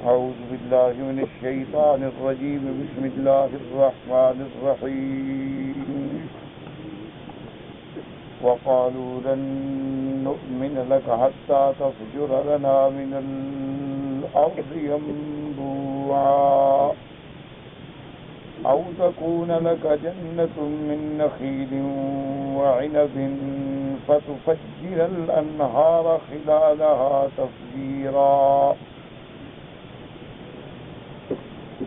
أعوذ بالله من الشيطان الرجيم. بسم الله الرحمن الرحيم. وقالوا لن نؤمن لك حتى تفجر لنا من الأرض ينبوعا أو تكون لك جنة من نخيل وعنب فتفجر الأنهار خلالها تفجيرا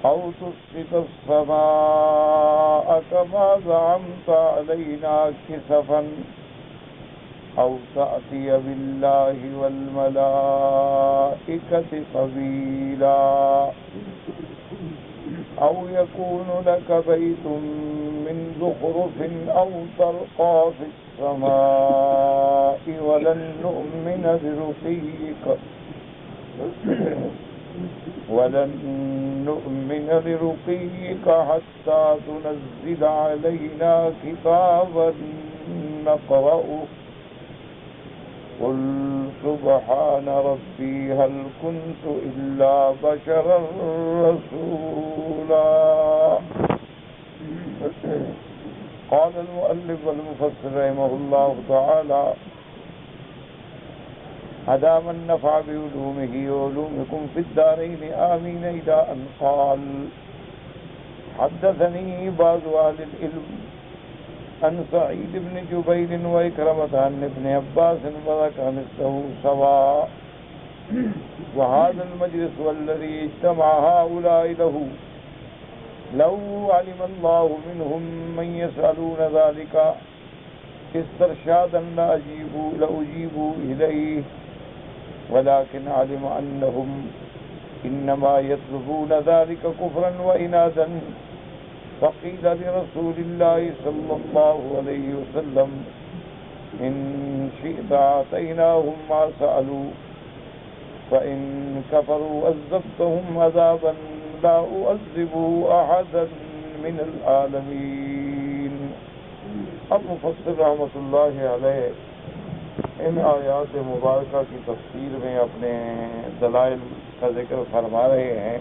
أو تسقط السماء كما زعمت علينا كسفا أو تأتي بالله والملائكة قبيلا أو يكون لك بيت من زخرف أو ترقى في السماء ولن نؤمن لرقيك حتى تنزل علينا كتابا نقرأه قل سبحان ربي هل كنت إلا بشرا رسولا. قال المؤلف والمفسر رحمه الله تعالى أدام النفع بعلومه وعلومكم في الدارين آمين. إلى أن قال حدثني بعض أهل العلم عن سعيد بن جبير وإكرمة عن ابن عباس وذكر مثله سواء وهذا المجلس والذي اجتمع هؤلاء له لو علم الله منهم من يسألون ذلك استرشادا لأجيبوا إليه ولكن علم أنهم إنما يطلبون ذلك كفرا وإنادا فقيل لرسول الله صلى الله عليه وسلم إن شئت آتيناهم ما سألوا فإن كفروا عذبتهم عذابا لا أعذبه أحدا من العالمين. اب مفسر رحمۃ اللہ علیہ ان آیات مبارکہ کی تفسیر میں اپنے دلائل کا ذکر فرما رہے ہیں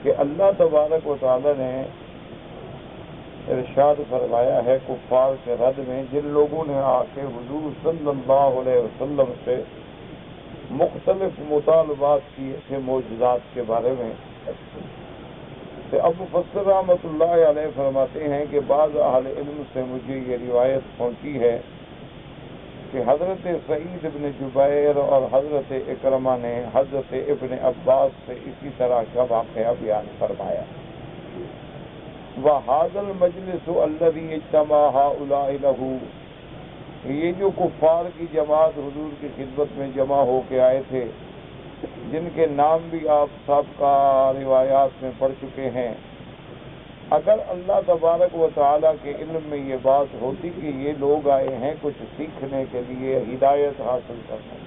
کہ اللہ تبارک و تعالی نے ارشاد فرمایا ہے کفار کے رد میں جن لوگوں نے آ کے حضور صلی اللہ علیہ وسلم سے مختلف مطالبات کیے تھے معجزات کے بارے میں. اب مفسر رحمۃ اللہ علیہ فرماتے ہیں کہ بعض اہل علم سے مجھے یہ روایت پہنچی ہے کہ حضرت سعید ابن جبیر اور حضرت اکرمہ نے حضرت ابن عباس سے اسی طرح کا واقعہ بیان فرمایا. وَهَذَا الْمَجْلِسُ الَّذِي اجْتَمَعَ هَؤُلَاءِ لَهُ، یہ جو کفار کی جماعت حضور کی خدمت میں جمع ہو کے آئے تھے جن کے نام بھی آپ سابقہ روایات میں پڑھ چکے ہیں، اگر اللہ تبارک و تعالیٰ کے علم میں یہ بات ہوتی کہ یہ لوگ آئے ہیں کچھ سیکھنے کے لیے، ہدایت حاصل کرنے،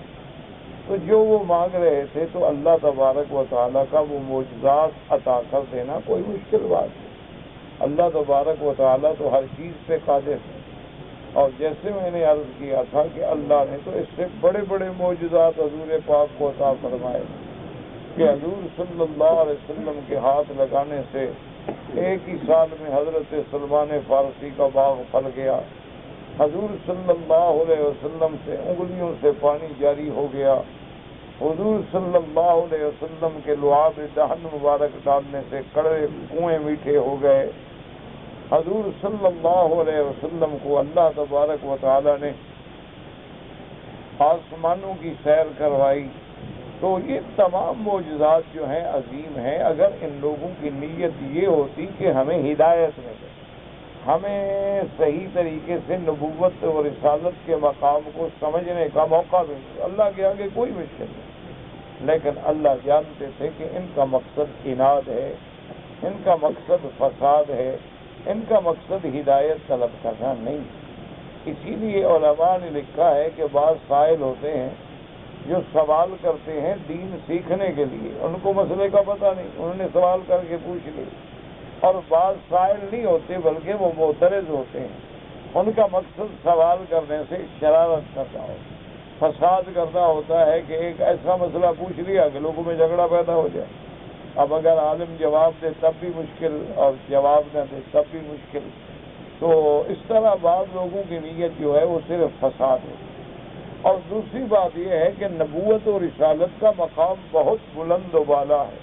تو جو وہ مانگ رہے تھے تو اللہ تبارک و تعالیٰ کا وہ معجزات عطا کر دینا کوئی مشکل بات نہیں. اللہ تبارک و تعالیٰ تو ہر چیز پہ قادر ہے. اور جیسے میں نے عرض کیا تھا کہ اللہ نے تو اس سے بڑے بڑے معجزات حضور پاک کو عطا فرمائے کہ حضور صلی اللہ علیہ وسلم کے ہاتھ لگانے سے ایک ہی سال میں حضرت سلمان فارسی کا باغ پھل گیا. حضور صلی اللہ علیہ وسلم سے انگلیوں سے پانی جاری ہو گیا. حضور صلی اللہ علیہ وسلم کے لعاب دہن مبارک ڈالنے سے کڑوے کنویں میٹھے ہو گئے. حضور صلی اللہ علیہ وسلم کو اللہ تبارک و تعالی نے آسمانوں کی سیر کروائی. تو یہ تمام معجزات جو ہیں عظیم ہیں. اگر ان لوگوں کی نیت یہ ہوتی کہ ہمیں ہدایت ملے، ہمیں صحیح طریقے سے نبوت اور رسالت کے مقام کو سمجھنے کا موقع ملے، اللہ کے آگے کوئی مشکل نہیں. لیکن اللہ جانتے تھے کہ ان کا مقصد اناد ہے، ان کا مقصد فساد ہے، ان کا مقصد ہدایت طلب کرنا نہیں. اسی لیے علماء نے لکھا ہے کہ بعض سائل ہوتے ہیں جو سوال کرتے ہیں دین سیکھنے کے لیے، ان کو مسئلے کا پتہ نہیں، انہوں نے سوال کر کے پوچھ لی. اور بعض سائل نہیں ہوتے بلکہ وہ معترض ہوتے ہیں، ان کا مقصد سوال کرنے سے شرارت کرنا ہو. فساد کرنا ہوتا ہے کہ ایک ایسا مسئلہ پوچھ لیا کہ لوگوں میں جھگڑا پیدا ہو جائے. اب اگر عالم جواب دے تب بھی مشکل اور جواب نہ دے تب بھی مشکل. تو اس طرح بعض لوگوں کی نیت جو ہے وہ صرف فساد ہے. اور دوسری بات یہ ہے کہ نبوت اور رسالت کا مقام بہت بلند و بالا ہے.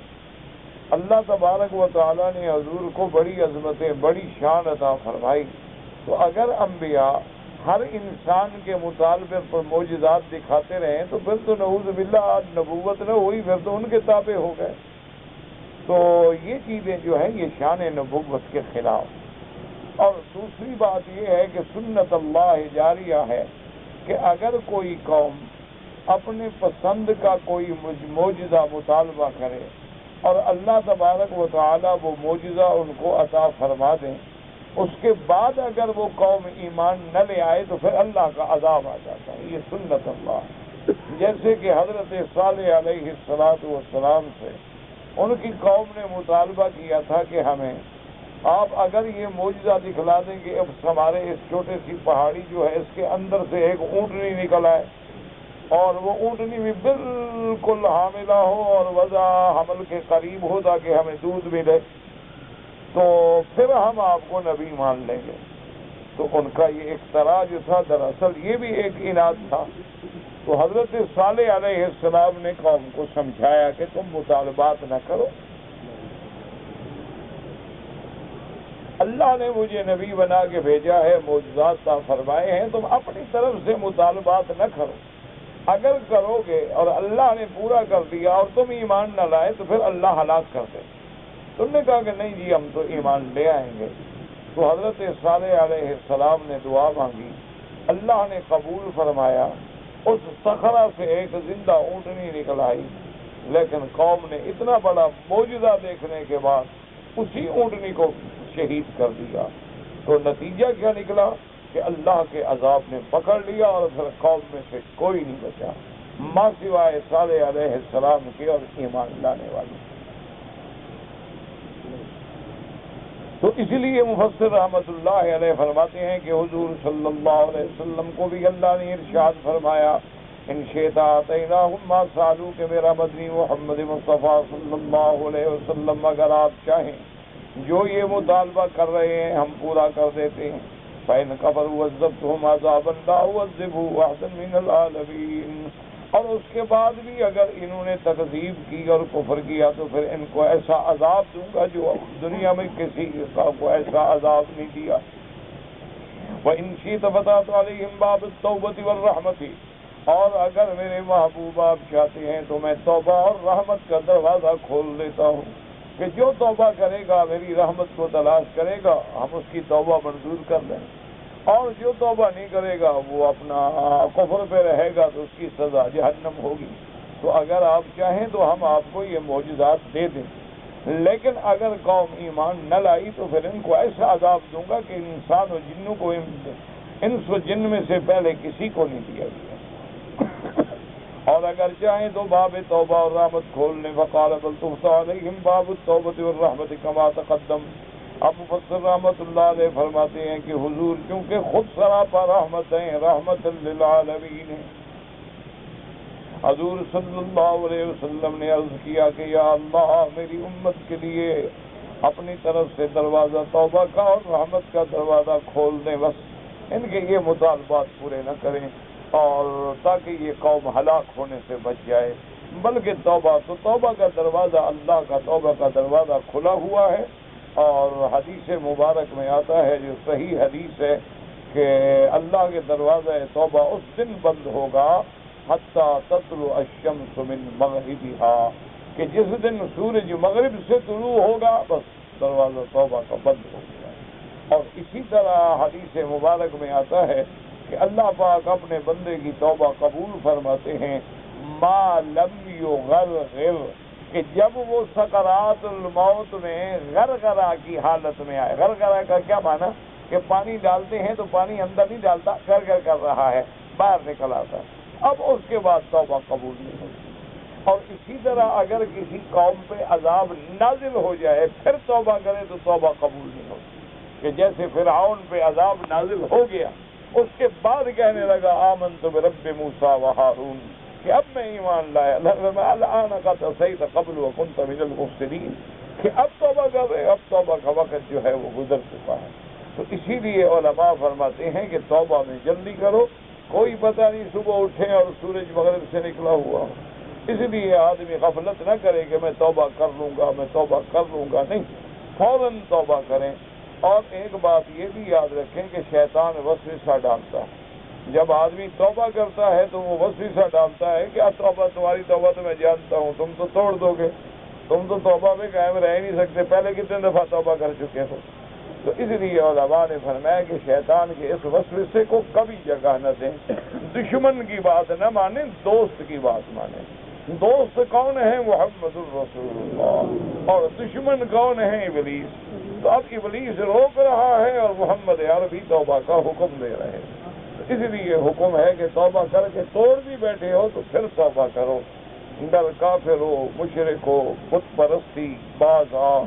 اللہ تبارک و تعالیٰ نے حضور کو بڑی عظمتیں بڑی شان عطا فرمائی. تو اگر انبیاء ہر انسان کے مطالبے پر معجزات دکھاتے رہیں تو پھر تو نعوذ باللہ آج نبوت نہ ہوئی، پھر تو ان کے تابع ہو گئے. تو یہ چیزیں جو ہیں یہ شان نبوت کے خلاف. اور دوسری بات یہ ہے کہ سنت اللہ جاریہ ہے کہ اگر کوئی قوم اپنے پسند کا کوئی معجزہ مطالبہ کرے اور اللہ تبارک و تعالیٰ وہ معجزہ ان کو عطا فرما دیں، اس کے بعد اگر وہ قوم ایمان نہ لے آئے تو پھر اللہ کا عذاب آ جاتا ہے. یہ سنت اللہ. جیسے کہ حضرت صالح علیہ السلام سے ان کی قوم نے مطالبہ کیا تھا کہ ہمیں آپ اگر یہ معجزہ دکھلا دیں کہ اب ہمارے اس چھوٹے سی پہاڑی جو ہے اس کے اندر سے ایک اونٹنی نکل آئے اور وہ اونٹنی بھی بالکل حاملہ ہو اور وضع حمل کے قریب ہو تاکہ ہمیں دودھ ملے تو پھر ہم آپ کو نبی مان لیں گے. تو ان کا یہ اختراع جو تھا دراصل یہ بھی ایک عناد تھا. تو حضرت صالح علیہ السلام نے قوم کو سمجھایا کہ تم مطالبات نہ کرو، اللہ نے مجھے نبی بنا کے بھیجا ہے، معجزات عطا فرمائے ہیں، تم اپنی طرف سے مطالبات نہ کرو. اگر کرو گے اور اللہ نے پورا کر دیا اور تم ایمان نہ لائے تو پھر اللہ ہلاک کر دے. تم نے کہا کہ نہیں جی ہم تو ایمان لے آئیں گے. تو حضرت صالح علیہ السلام نے دعا مانگی، اللہ نے قبول فرمایا. اس صخرہ سے ایک زندہ اونٹنی نکل آئی، لیکن قوم نے اتنا بڑا معجزہ دیکھنے کے بعد اسی اونٹنی کو شہید کر دیا. تو نتیجہ کیا نکلا کہ اللہ کے عذاب نے پکڑ لیا اور پھر قوم میں سے کوئی نہیں بچا ماں سوائے صالح علیہ السلام کے اور ایمان لانے والے. تو اسی لیے مفسر رحمۃ اللہ علیہ فرماتے ہیں کہ حضور صلی اللہ علیہ وسلم کو بھی اللہ نے ارشاد فرمایا ان شئت آتیناہم ما سألوا کہ میرا مدنی محمد مصطفیٰ صلی اللہ علیہ وسلم اگر آپ چاہیں جو یہ مطالبہ کر رہے ہیں ہم پورا کر دیتے ہیں. فَإِنْ كَفَرُوا عَذَّبْتُهُمْ عَذَابًا لَا أُعَذِّبُهُ أَحَدًا مِنَ الْعَالَمِينَ. اور اس کے بعد بھی اگر انہوں نے تکذیب کی اور کفر کیا تو پھر ان کو ایسا عذاب دوں گا جو دنیا میں کسی کو ایسا عذاب نہیں دیا. وَإِنْ شِئْتَ فَتَحْتُ عَلَيْهِمْ بَابَ التَّوْبَةِ وَالرَّحْمَةِ. اور اگر میرے محبوب آپ چاہتے ہیں تو میں توبہ اور رحمت کا دروازہ کھول دیتا ہوں کہ جو توبہ کرے گا میری رحمت کو تلاش کرے گا ہم اس کی توبہ منظور کر لیں، اور جو توبہ نہیں کرے گا وہ اپنا کفر پہ رہے گا تو اس کی سزا جہنم ہوگی. تو اگر آپ چاہیں تو ہم آپ کو یہ معجزات دے دیں، لیکن اگر قوم ایمان نہ لائی تو پھر ان کو ایسا عذاب دوں گا کہ انسان و جنوں کو انس و جن میں سے پہلے کسی کو نہیں دیا گیا. اور اگر چاہیں تو باب توبہ اور رحمت کھول لیں. فقال بل تفتح علیہم باب التوبۃ والرحمۃ کما تقدم. اب مفسر رحمۃ اللہ علیہ فرماتے ہیں کہ حضور کیونکہ خود سراپا رحمت ہیں، رحمت للعالمین ہیں. حضور صلی اللہ علیہ وسلم نے عرض کیا کہ یا اللہ میری امت کے لیے اپنی طرف سے دروازہ توبہ کا اور رحمت کا دروازہ کھول دیں، بس ان کے یہ مطالبات پورے نہ کریں اور تاکہ یہ قوم ہلاک ہونے سے بچ جائے. بلکہ توبہ کا دروازہ اللہ کا توبہ کا دروازہ کھلا ہوا ہے. اور حدیث مبارک میں آتا ہے جو صحیح حدیث ہے کہ اللہ کے دروازہ توبہ اس دن بند ہوگا حتی تطلع الشمس من مغربها، کہ جس دن سورج مغرب سے طلوع ہوگا بس دروازہ توبہ کا بند ہو گیا. اور اسی طرح حدیث مبارک میں آتا ہے کہ اللہ پاک اپنے بندے کی توبہ قبول فرماتے ہیں ما لم یغرغر، کہ جب وہ سکرات الموت میں غرغرہ کی حالت میں آئے. غرغرہ کا کیا معنی کہ پانی ڈالتے ہیں تو پانی اندر نہیں ڈالتا، گرگر کر رہا ہے باہر نکل آتا، اب اس کے بعد توبہ قبول نہیں ہوتی. اور اسی طرح اگر کسی قوم پہ عذاب نازل ہو جائے پھر توبہ کرے تو توبہ قبول نہیں ہوتی. کہ جیسے فرعون پہ عذاب نازل ہو گیا اس کے بعد کہنے لگا آمنت برب موسیٰ و ہارون، کہ اب میں ایمان لایا۔ الآن قد عصیت قبل وکنت من المفسدین، کہ اب توبہ کر رہے، اب توبہ کا وقت جو ہے وہ گزر چکا ہے۔ تو اسی لیے علماء فرماتے ہیں کہ توبہ میں جلدی کرو، کوئی پتہ نہیں صبح اٹھیں اور سورج مغرب سے نکلا ہوا ہو۔ اس لیے آدمی غفلت نہ کرے کہ میں توبہ کر لوں گا، میں توبہ کر لوں گا، نہیں، فوراً توبہ کریں۔ اور ایک بات یہ بھی یاد رکھیں کہ شیطان وسوسہ ڈالتا ہے، جب آدمی توبہ کرتا ہے تو وہ وسوسہ ڈالتا ہے کہ توبہ، تمہاری توبہ تو میں جانتا ہوں، تم تو توڑ دو گے، تم تو توبہ میں قائم رہ نہیں سکتے، پہلے کتنے دفعہ توبہ کر چکے ہو۔ تو اس لیے علماء نے فرمایا کہ شیطان کے اس وسوسے کو کبھی جگہ نہ دیں، دشمن کی بات نہ مانیں، دوست کی بات مانیں۔ دوست کون ہے؟ محمد الرسول اللہ، اور دشمن کون ہے؟ ابلیس۔ تو اب ابلیس روک رہا ہے اور محمد عربی توبہ کا حکم دے رہے ہیں۔ تو اس لیے حکم ہے کہ توبہ کر کے توڑ بھی بیٹھے ہو تو پھر توبہ کرو، گر کافر ہو، مشرک ہو، بت پرستی، باز آ،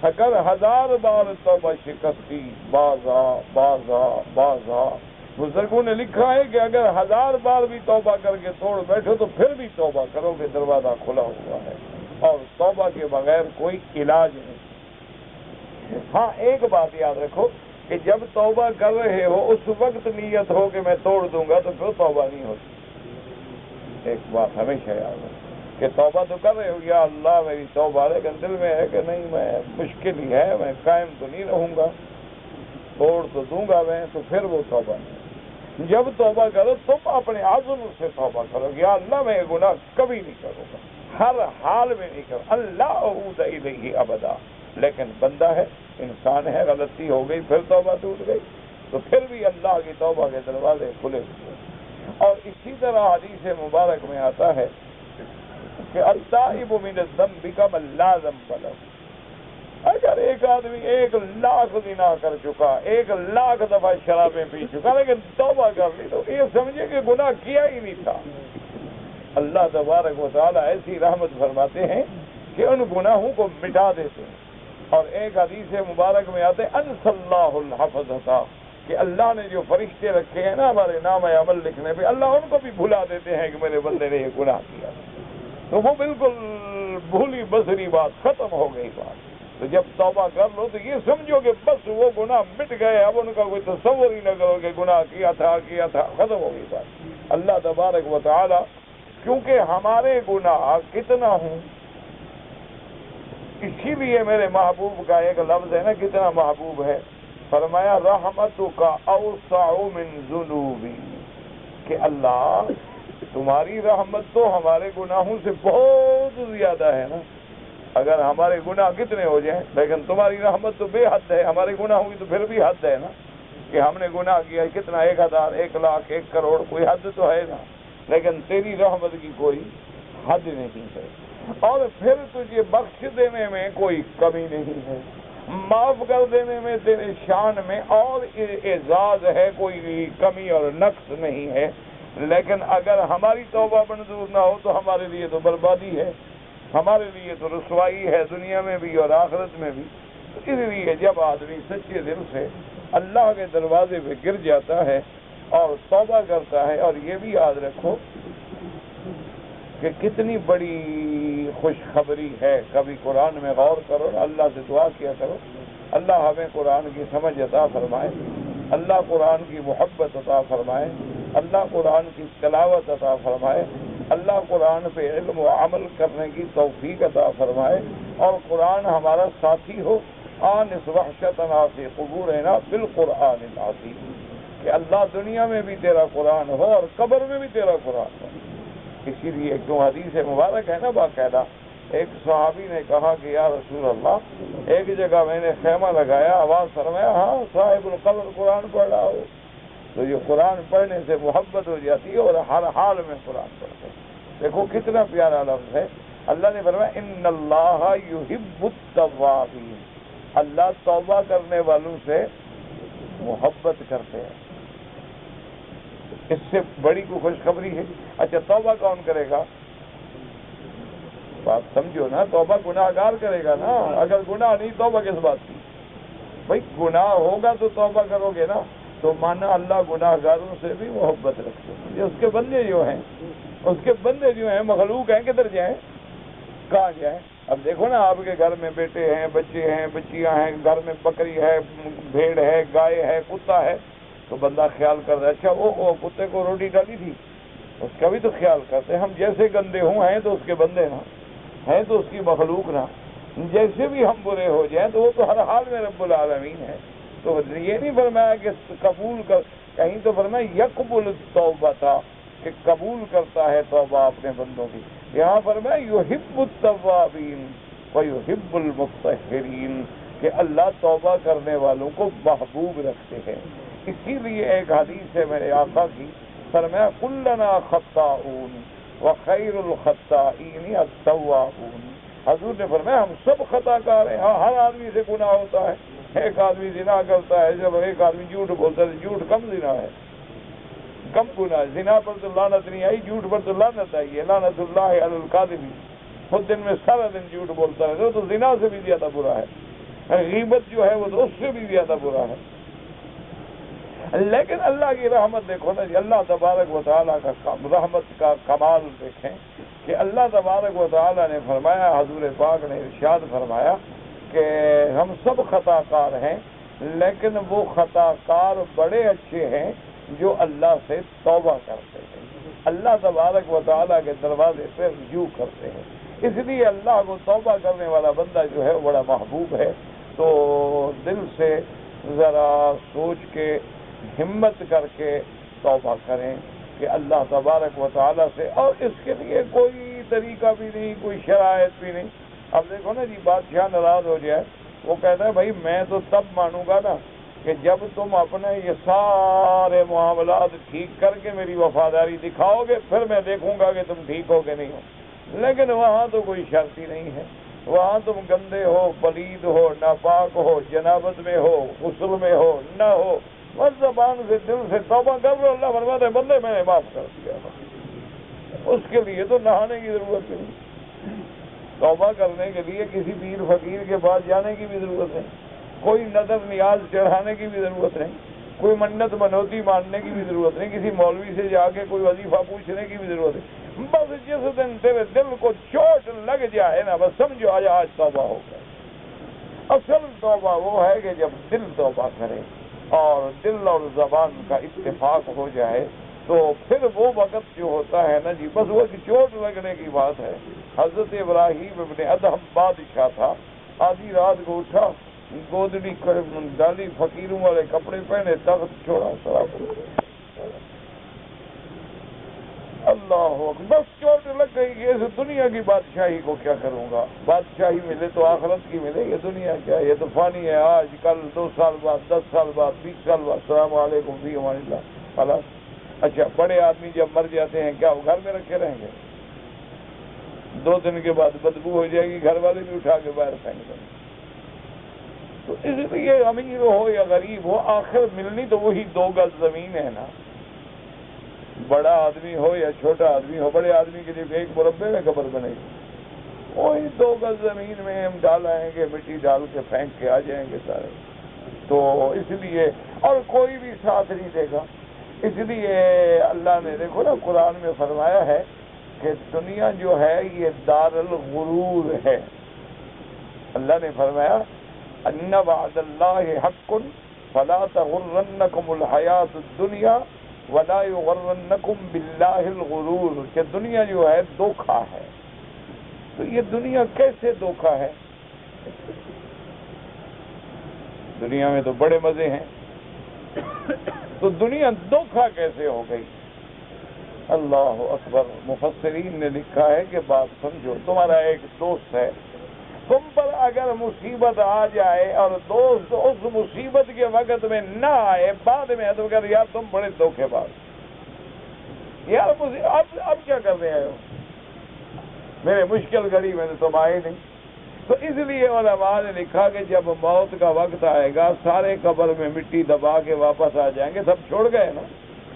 اگر 1000 بار توبہ شکستی، باز آ باز آ باز آ۔ بزرگوں نے لکھا ہے کہ اگر 1000 بار بھی توبہ کر کے توڑ بیٹھو تو پھر بھی توبہ کرو کہ دروازہ کھلا ہوا ہے، اور توبہ کے بغیر کوئی علاج نہیں۔ ہاں ایک بات یاد رکھو کہ جب توبہ کر رہے ہو اس وقت نیت ہو کہ میں توڑ دوں گا تو پھر توبہ نہیں ہوتی۔ ایک بات ہمیشہ یاد رکھو کہ توبہ تو کر رہے ہو، یا اللہ میری توبہ، لیکن دل میں ہے کہ نہیں، میں مشکل ہی ہے، میں قائم تو نہیں رہوں گا، توڑ تو دوں گا میں، تو پھر وہ توبہ نہیں۔ جب توبہ کرو تم اپنے عزم سے توبہ کرو، یا اللہ میں یہ گناہ کبھی نہیں کروں گا، ہر حال میں نہیں کروں، اللہ اعوذ الیہ ابدا۔ لیکن بندہ ہے، انسان ہے، غلطی ہو گئی، پھر توبہ ٹوٹ گئی، تو پھر بھی اللہ کی توبہ کے دروازے کھلے ہوئے۔ اور اسی طرح حدیث مبارک میں آتا ہے کہ التائب من الذنب کمن لا ذنب لہ۔ اگر ایک آدمی 1,00,000 زنا کر چکا، 1,00,000 دفعہ شرابیں پی چکا، لیکن توبہ کر لی، تو یہ سمجھے کہ گناہ کیا ہی نہیں تھا۔ اللہ تبارک و تعالیٰ ایسی رحمت فرماتے ہیں کہ ان گناہوں کو مٹا دیتے ہیں۔ اور ایک حدیث مبارک میں آتے ہیں انس اللہ الحفظہ، کہ اللہ نے جو فرشتے رکھے ہیں نا ہمارے نام عمل لکھنے پہ، اللہ ان کو بھی بھلا دیتے ہیں کہ میرے بندے نے یہ گناہ کیا، تو وہ بالکل بھولی بصری بات، ختم ہو گئی بات۔ تو جب توبہ کر لو تو یہ سمجھو کہ بس وہ گناہ مٹ گئے، اب ان کا کوئی تصور ہی نہ کرو کہ گناہ کیا تھا، ختم ہو گئی بات۔ اللہ تبارک و تعالی، کیونکہ ہمارے گناہ کتنا ہوں، اسی لیے میرے محبوب کا ایک لفظ ہے نا، کتنا محبوب ہے، فرمایا رحمتک اوسع من ذنوبی، کہ اللہ تمہاری رحمت تو ہمارے گناہوں سے بہت زیادہ ہے نا۔ اگر ہمارے گناہ کتنے ہو جائیں، لیکن تمہاری رحمت تو بے حد ہے، ہمارے گناہوں کی تو پھر بھی حد ہے نا، کہ ہم نے گناہ کیا کتنا، 1,000 1,00,000 1 کروڑ، کوئی حد تو ہے نا، لیکن تیری رحمت کی کوئی حد نہیں ہے، اور پھر تجھے بخش دینے میں کوئی کمی نہیں ہے، معاف کر دینے میں تیرے شان میں اور اعزاز ہے، کوئی کمی اور نقص نہیں ہے۔ لیکن اگر ہماری توبہ منظور نہ ہو تو ہمارے لیے تو بربادی ہے، ہمارے لیے تو رسوائی ہے، دنیا میں بھی اور آخرت میں بھی۔ اس لیے جب آدمی سچے دل سے اللہ کے دروازے پہ گر جاتا ہے اور توبہ کرتا ہے، اور یہ بھی یاد رکھو کہ کتنی بڑی خوشخبری ہے، کبھی قرآن میں غور کرو، اللہ سے دعا کیا کرو، اللہ ہمیں قرآن کی سمجھ عطا فرمائے، اللہ قرآن کی محبت عطا فرمائے، اللہ قرآن کی تلاوت عطا فرمائے، اللہ قرآن پہ علم و عمل کرنے کی توفیق عطا فرمائے، اور قرآن ہمارا ساتھی ہو، آنس وحشتنا فی قبورنا بالقرآن العظیم، کہ اللہ دنیا میں بھی تیرا قرآن ہو اور قبر میں بھی تیرا قرآن ہو۔ اسی لیے کیوں حدیث مبارک ہے نا باقاعدہ، ایک صحابی نے کہا کہ یا رسول اللہ، ایک جگہ میں نے خیمہ لگایا، آواز فرمایا ہاں صاحب القبر قرآن پڑھ رہا ہو، تو یہ قرآن پڑھنے سے محبت ہو جاتی ہے اور ہر حال میں قرآن پڑھتے ہیں۔ دیکھو کتنا پیارا لفظ ہے، اللہ نے فرمایا ان اللہ یحب التوابین، اللہ توبہ کرنے والوں سے محبت کرتے ہیں۔ اس سے بڑی کوئی خوشخبری ہے؟ اچھا توبہ کون کرے گا؟ بات سمجھو نا، توبہ گناہ گار کرے گا نا، اگر گناہ نہیں توبہ کس بات کی؟ بھائی گناہ ہوگا تو توبہ کرو گے نا، تو مانا اللہ گناہگاروں سے بھی محبت رکھتے ہیں. یہ اس کے بندے جو ہیں، اس کے بندے جو ہیں مخلوق ہیں، کدھر جائیں، کہاں جائیں؟ اب دیکھو نا، آپ کے گھر میں بیٹے ہیں، بچے ہیں، بچیاں ہیں، گھر میں بکری ہے، بھیڑ ہے، گائے ہے، کتا ہے، تو بندہ خیال کرتا ہے اچھا وہ کتے کو روٹی ڈالی تھی، اس کا بھی تو خیال کرتے ہیں. ہم جیسے گندے ہوں ہیں تو اس کے بندے نا، ہیں تو اس کی مخلوق نا. جیسے بھی ہم برے ہو جائیں تو وہ تو ہر حال میں رب العالمین ہے. تو یہ نہیں فرمایا کہ قبول کر، کہیں تو فرمایا یقبل التوبہ تھا کہ قبول کرتا ہے توبہ اپنے بندوں کی. یہاں فرمایا یحب التوابین ویحب المتطہرین کہ اللہ توبہ کرنے والوں کو محبوب رکھتے ہیں. اسی لیے ایک حدیث ہے میرے آقا کی، فرمایا کلنا خطاؤن وخیر الخطائین التوابون. حضور نے فرمایا ہم سب خطا کار ہیں. ہاں، ہر آدمی سے گناہ ہوتا ہے. ایک آدمی زنا کرتا ہے، جب ایک آدمی جھوٹ بولتا ہے تو جھوٹ کم زنا ہے، کم گناہ. زنا پر تو لعنت نہیں آئی، جھوٹ پر تو لعنت آئی ہے. لعنت اللہ علی الکاذبین. خود دن میں سارا دن جھوٹ بولتا ہے تو زنا سے بھی زیادہ برا ہے. غیبت جو ہے وہ تو اس سے بھی زیادہ برا ہے. لیکن اللہ کی رحمت دیکھو نا جی، اللہ تبارک و تعالیٰ کا رحمت کا کمال دیکھیں کہ اللہ تبارک و تعالیٰ نے فرمایا، حضور پاک نے ارشاد فرمایا کہ ہم سب خطا کار ہیں، لیکن وہ خطا کار بڑے اچھے ہیں جو اللہ سے توبہ کرتے ہیں، اللہ تبارک و تعالیٰ کے دروازے پہ رجوع کرتے ہیں. اس لیے اللہ کو توبہ کرنے والا بندہ جو ہے وہ بڑا محبوب ہے. تو دل سے ذرا سوچ کے، ہمت کر کے توبہ کریں کہ اللہ تبارک و تعالیٰ سے، اور اس کے لیے کوئی طریقہ بھی نہیں، کوئی شرائط بھی نہیں. اب دیکھو نا جی، بادشاہ ناراض ہو جائے، وہ کہتا ہے بھائی میں تو تب مانوں گا نا کہ جب تم اپنے یہ سارے معاملات ٹھیک کر کے میری وفاداری دکھاؤ گے، پھر میں دیکھوں گا کہ تم ٹھیک ہو کہ نہیں ہو. لیکن وہاں تو کوئی شرط ہی نہیں ہے. وہاں تم گندے ہو، پلید ہو، ناپاک ہو، جنابت میں ہو، غسل میں ہو، نہ ہو، بس زبان سے، دل سے توبہ کر لو. اللہ فرماتا ہے بندے میں نے معاف کر دیا. اس کے لیے تو نہانے کی ضرورت نہیں، توبہ کرنے کے لیے کسی پیر فقیر کے پاس جانے کی بھی ضرورت ہے، کوئی نظر نیاز چڑھانے کی بھی ضرورت نہیں، کوئی منت منوتی ماننے کی بھی ضرورت نہیں، کسی مولوی سے جا کے کوئی وظیفہ پوچھنے کی بھی ضرورت نہیں. بس جس دن تیرے دل کو چوٹ لگ جائے نا، بس سمجھو آج توبہ ہو گیا. اصل توبہ وہ ہے کہ جب دل توبہ کرے اور دل اور زبان کا اتفاق ہو جائے، تو پھر وہ وقت جو ہوتا ہے نا جی، بس وہ چوٹ لگنے کی بات ہے. حضرت ابراہیم ابن ادہم بادشاہ تھا، آدھی رات کو اٹھا، گودڑی ڈالی، فقیروں والے کپڑے پہنے، تخت چھوڑا، اللہ اکبر، بس چوٹ لگ گئی کہ اس دنیا کی بادشاہی کو کیا کروں گا. بادشاہی ملے تو آخرت کی ملے، یہ دنیا کیا ہے، یہ تو فانی ہے. آج کل 2 سال بعد، 10 سال بعد، 20 سال بعد، السلام علیکم فی امان اللہ، خلاص. اچھا، بڑے آدمی جب مر جاتے ہیں کیا وہ گھر میں رکھے رہیں گے؟ 2 دن کے بعد بدبو ہو جائے گی، گھر والے بھی اٹھا کے باہر پھینک دیں گے. تو اس لیے امیر ہو یا غریب ہو، آخر ملنی تو وہی 2 گز زمین ہے نا. بڑا آدمی ہو یا چھوٹا آدمی ہو، بڑے آدمی کے لیے 1 مربع میں قبر بنے گی، وہی 2 گز زمین میں ہم ڈال آئیں گے، مٹی ڈال کے پھینک کے آ جائیں گے سارے. تو اس لیے، اور کوئی بھی ساتھ نہیں دے گا. اس لیے اللہ نے دیکھو نا قرآن میں فرمایا ہے کہ دنیا جو ہے یہ دار الغرور ہے. اللہ نے فرمایا ان وعد اللہ حق فلا تغرنکم الحیات الدنیا ولا یغرنکم باللہ الغرور، کہ دنیا جو ہے دھوکہ ہے. تو یہ دنیا کیسے دھوکہ ہے؟ دنیا میں تو بڑے مزے ہیں، تو دنیا دھوکہ کیسے ہو گئی؟ اللہ اکبر. مفسرین نے لکھا ہے کہ بات سمجھو، تمہارا ایک دوست ہے، تم پر اگر مصیبت آ جائے اور دوست اس مصیبت کے وقت میں نہ آئے، بعد میں تو کہتے یار تم بڑے دھوکے باز، یار اب کیا کر رہے ہو، میرے مشکل گھڑی میں تو تم آئے نہیں. تو اس لیے علماء نے لکھا کہ جب موت کا وقت آئے گا، سارے قبر میں مٹی دبا کے واپس آ جائیں گے. سب چھوڑ گئے نا،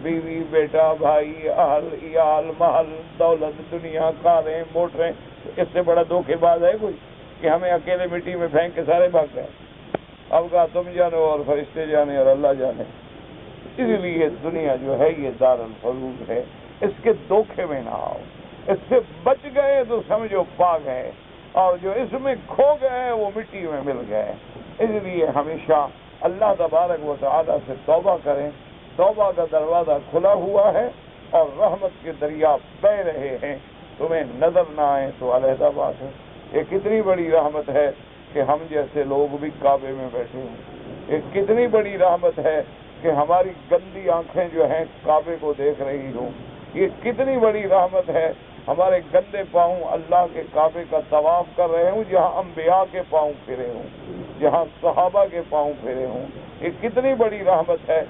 بیوی، بیٹا، بھائی، اہل، عیال، محل، دولت، دنیا، کاریں، موٹریں. اس سے بڑا دھوکے باز ہے کوئی کہ ہمیں اکیلے مٹی میں پھینک کے سارے بھاگ گئے؟ اب کہا تم جانو اور فرشتے جانے اور اللہ جانے. اس لیے دنیا جو ہے یہ دارالفضول ہے، اس کے دھوکے میں نہ آؤ، اس سے بچ گئے تو سمجھو پا گئے، اور جو اس میں کھو گئے وہ مٹی میں مل گئے۔ اس لیے ہمیشہ اللہ تبارک و تعالی سے توبہ کریں، توبہ کا دروازہ کھلا ہوا ہے اور رحمت کے دریا بہہ رہے ہیں، تمہیں نظر نہ آئے تو علیحدہ بات ہے۔ یہ کتنی بڑی رحمت ہے کہ ہم جیسے لوگ بھی کعبے میں بیٹھے ہیں، یہ کتنی بڑی رحمت ہے کہ ہماری گندی آنکھیں جو ہیں کعبے کو دیکھ رہی ہوں، یہ کتنی بڑی رحمت ہے ہمارے گندے پاؤں اللہ کے کعبے کا طواف کر رہے ہوں جہاں انبیاء کے پاؤں پھرے ہوں، جہاں صحابہ کے پاؤں پھرے ہوں، یہ کتنی بڑی رحمت ہے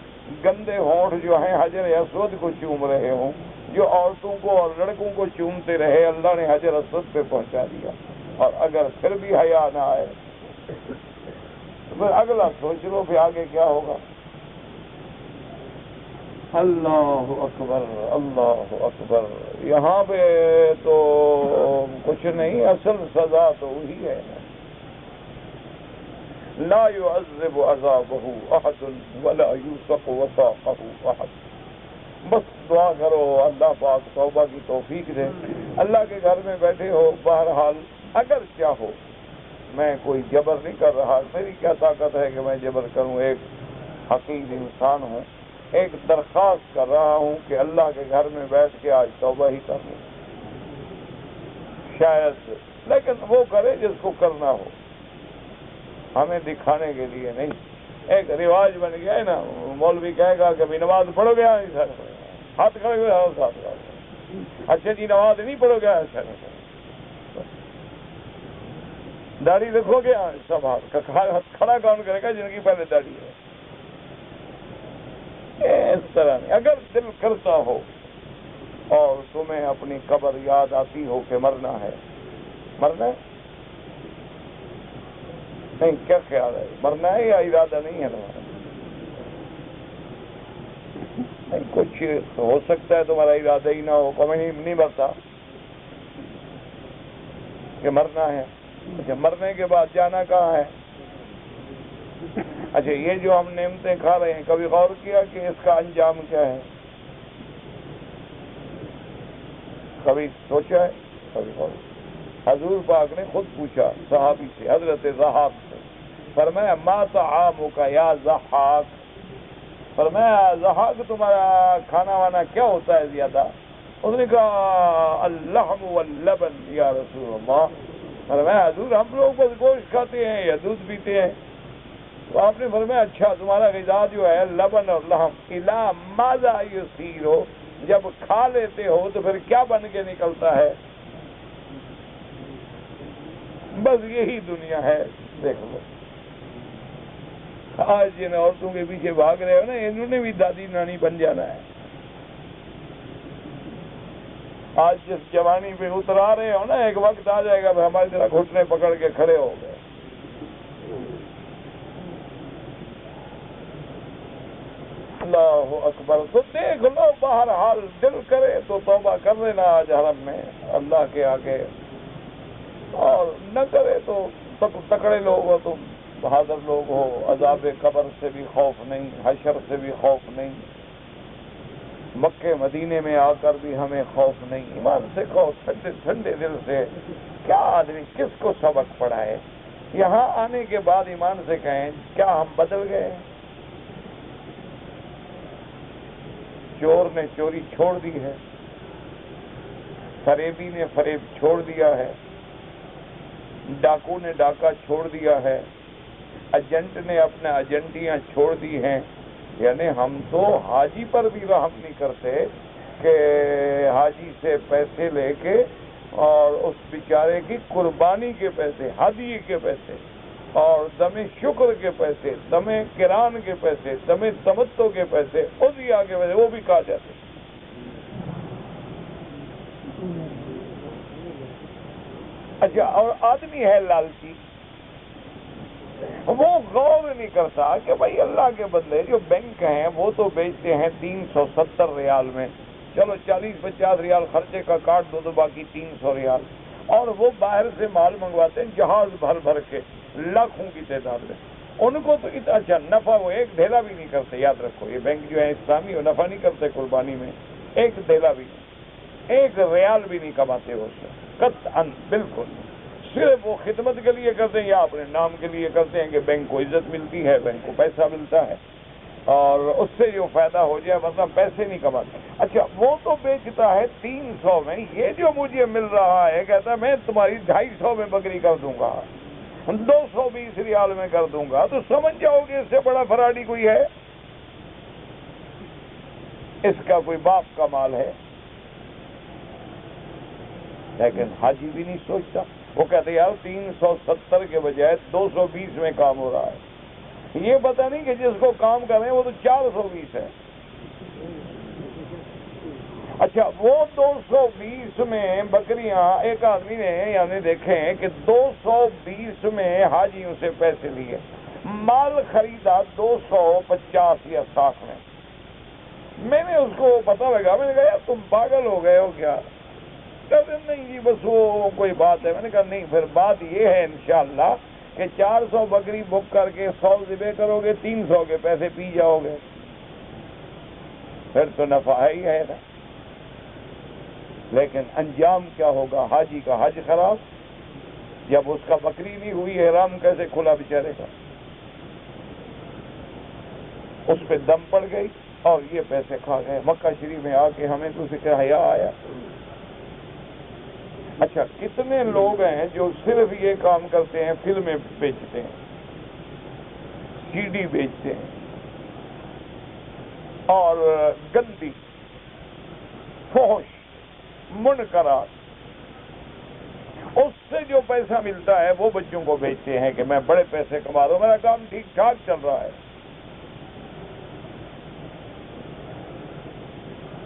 گندے ہونٹ جو ہیں حجر اسود کو چوم رہے ہوں، جو عورتوں کو اور لڑکوں کو چومتے رہے اللہ نے حجر اسود پہ پہنچا دیا، اور اگر پھر بھی حیا نہ آئے تو پھر اگلا سوچ لو پھر آگے کیا ہوگا۔ اللہ اکبر اللہ اکبر۔ یہاں پہ تو کچھ نہیں، اصل سزا تو وہی ہے، لا يعذب عذابه احد ولا يوثق وثاقه احد۔ بس دعا کرو اللہ پاک توبہ کی توفیق دے۔ اللہ کے گھر میں بیٹھے ہو، بہرحال اگر چاہو، میں کوئی جبر نہیں کر رہا، میری کیا طاقت ہے کہ میں جبر کروں، ایک حقیق انسان ہوں، ایک درخواست کر رہا ہوں کہ اللہ کے گھر میں بیٹھ کے آج توبہ ہی کر لوں شاید، لیکن وہ کرے جس کو کرنا ہو، ہمیں دکھانے کے لیے نہیں۔ ایک رواج بن گیا ہے نا، مولوی کہے گا کہ نماز پڑھو گے، ہاتھ کھڑے ہوئے ہاتھ کھڑے، اچھا جی نماز نہیں پڑھو گے، اچھا داڑھی رکھو گے، سب ہاتھ کھڑا کون کرے گا جن کی پہلے داڑھی ہے۔ اس طرح نہیں، اگر دل کرتا ہو اور تمہیں اپنی قبر یاد آتی ہو کہ مرنا ہے، مرنا ہے نہیں، کیا خیال ہے مرنا ہے یا ارادہ نہیں ہے تمہارا؟ نہیں، کچھ ہو سکتا ہے تمہارا ارادہ ہی نہ ہو، میں نہیں مرتا کہ مرنا ہے۔ اچھا مرنے کے بعد جانا کہاں ہے؟ اچھا یہ جو ہم نعمتیں کھا رہے ہیں کبھی غور کیا کہ اس کا انجام کیا ہے؟ کبھی سوچا ہے؟ کبھی غور؟ حضور پاک نے خود پوچھا صحابی سے، حضرت ضحاک سے، فرمایا ما طعامک یا ضحاک، فرمایا ضحاک تمہارا کھانا وانا کیا ہوتا ہے زیادہ؟ اس نے کہا اللحم واللبن یا رسول اللہ، فرمایا حضور ہم لوگ بس گوشت کھاتے ہیں یا دودھ پیتے ہیں۔ تو آپ نے فرمایا اچھا تمہارا غذا جو ہے لبن اور لحم، الا ماذا یصیر، جب کھا لیتے ہو تو پھر کیا بن کے نکلتا ہے؟ بس یہی دنیا ہے۔ دیکھ لو آج جن عورتوں کے پیچھے بھاگ رہے ہو نا، انہوں نے بھی دادی نانی بن جانا ہے۔ آج جس جوانی پہ اترا رہے ہو نا، ایک وقت آ جائے گا ہماری طرح گھٹنے پکڑ کے کھڑے ہو گئے۔ اللہ اکبر۔ تو دیکھ لو بہرحال دل کرے تو توبہ کر لینا آج حرم میں اللہ کے آگے، اور نہ کرے تو تکڑے لوگ ہو، تم بہادر لوگ ہو، عذاب قبر سے بھی خوف نہیں، حشر سے بھی خوف نہیں، مکے مدینے میں آ کر بھی ہمیں خوف نہیں، ایمان سے کہو ٹھنڈے ٹھنڈے دل سے، کیا آدمی کس کو سبق پڑھائے؟ یہاں آنے کے بعد ایمان سے کہیں کیا ہم بدل گئے؟ چور نے چوری چھوڑ دی ہے، فریبی نے فریب چھوڑ دیا ہے، ڈاکو نے ڈاکہ چھوڑ دیا ہے، ایجنٹ نے اپنا ایجنٹیاں چھوڑ دی ہیں۔ یعنی ہم تو حاجی پر بھی رحم نہیں کرتے کہ حاجی سے پیسے لے کے اور اس بیچارے کی قربانی کے پیسے، ہدیے کے پیسے، اور دم شکر کے پیسے، دم کران کے پیسے، دم تمتع کے پیسے، عضیہ کے پیسے، وہ بھی کھا جاتے۔ اچھا اور آدمی ہے لالچی، وہ غور نہیں کرتا کہ بھائی اللہ کے بندے جو بینک ہیں وہ تو بیچتے ہیں 370 ریال میں، چلو 40-50 ریال خرچے کا کاٹ دو تو باقی 300 ریال، اور وہ باہر سے مال منگواتے ہیں جہاز بھر بھر کے لاکھوں کی تعداد میں، ان کو تو اچھا نفع وہ ایک ڈھیلا بھی نہیں کرتے، یاد رکھو یہ بینک جو ہے اسلامی وہ نفع نہیں کرتے قربانی میں، ایک ڈھیلا بھی نہیں، ایک ریال بھی نہیں کماتے وہ، قطعاً بالکل، صرف وہ خدمت کے لیے کرتے ہیں یا اپنے نام کے لیے کرتے ہیں کہ بینک کو عزت ملتی ہے، بینک کو پیسہ ملتا ہے اور اس سے جو فائدہ ہو جائے، مطلب پیسے نہیں کماتے۔ اچھا وہ تو بیچتا ہے 300 میں، یہ جو مجھے مل رہا ہے کہتا ہے میں تمہاری 250 میں بکری کر دوں گا، 220 ریال میں کر دوں گا، تو سمجھ جاؤ کہ اس سے بڑا فراڈی کوئی ہے؟ اس کا کوئی باپ کا مال ہے؟ لیکن حاجی بھی نہیں سوچتا، وہ کہتے یار 370 کے بجائے 220 میں کام ہو رہا ہے، یہ پتہ نہیں کہ جس کو کام کر رہے ہیں وہ تو 420 ہے۔ اچھا وہ 220 میں بکریاں ایک آدمی نے یعنی دیکھیں کہ 220 میں حاجیوں سے پیسے لیے، مال خریدا 250 یا 60 میں نے اس کو پتہ لگا، میں نے کہا یار تم پاگل ہو گئے ہو کیا؟ کہتے نہیں جی بس وہ کوئی بات ہے، میں نے کہا نہیں، پھر بات یہ ہے انشاءاللہ کہ 400 بکری بک کر کے 100 ذبح کرو گے، 300 کے پیسے پی جاؤ گے، پھر تو نفع ہی ہے نا۔ لیکن انجام کیا ہوگا؟ حاجی کا حج خراب، جب اس کا بکری نہیں ہوئی احرام کیسے کھلا بیچارے کا، اس پہ دم پڑ گئی اور یہ پیسے کھا گئے۔ مکہ شریف میں آ کے ہمیں تو فکر حیا آیا۔ اچھا کتنے لوگ ہیں جو صرف یہ کام کرتے ہیں، فلمیں بیچتے ہیں، سی ڈی بیچتے ہیں اور گندی فحش منکرات، اس سے جو پیسہ ملتا ہے وہ بچوں کو بیچتے ہیں کہ میں بڑے پیسے کما رہا ہوں، میرا کام ٹھیک ٹھاک چل رہا ہے۔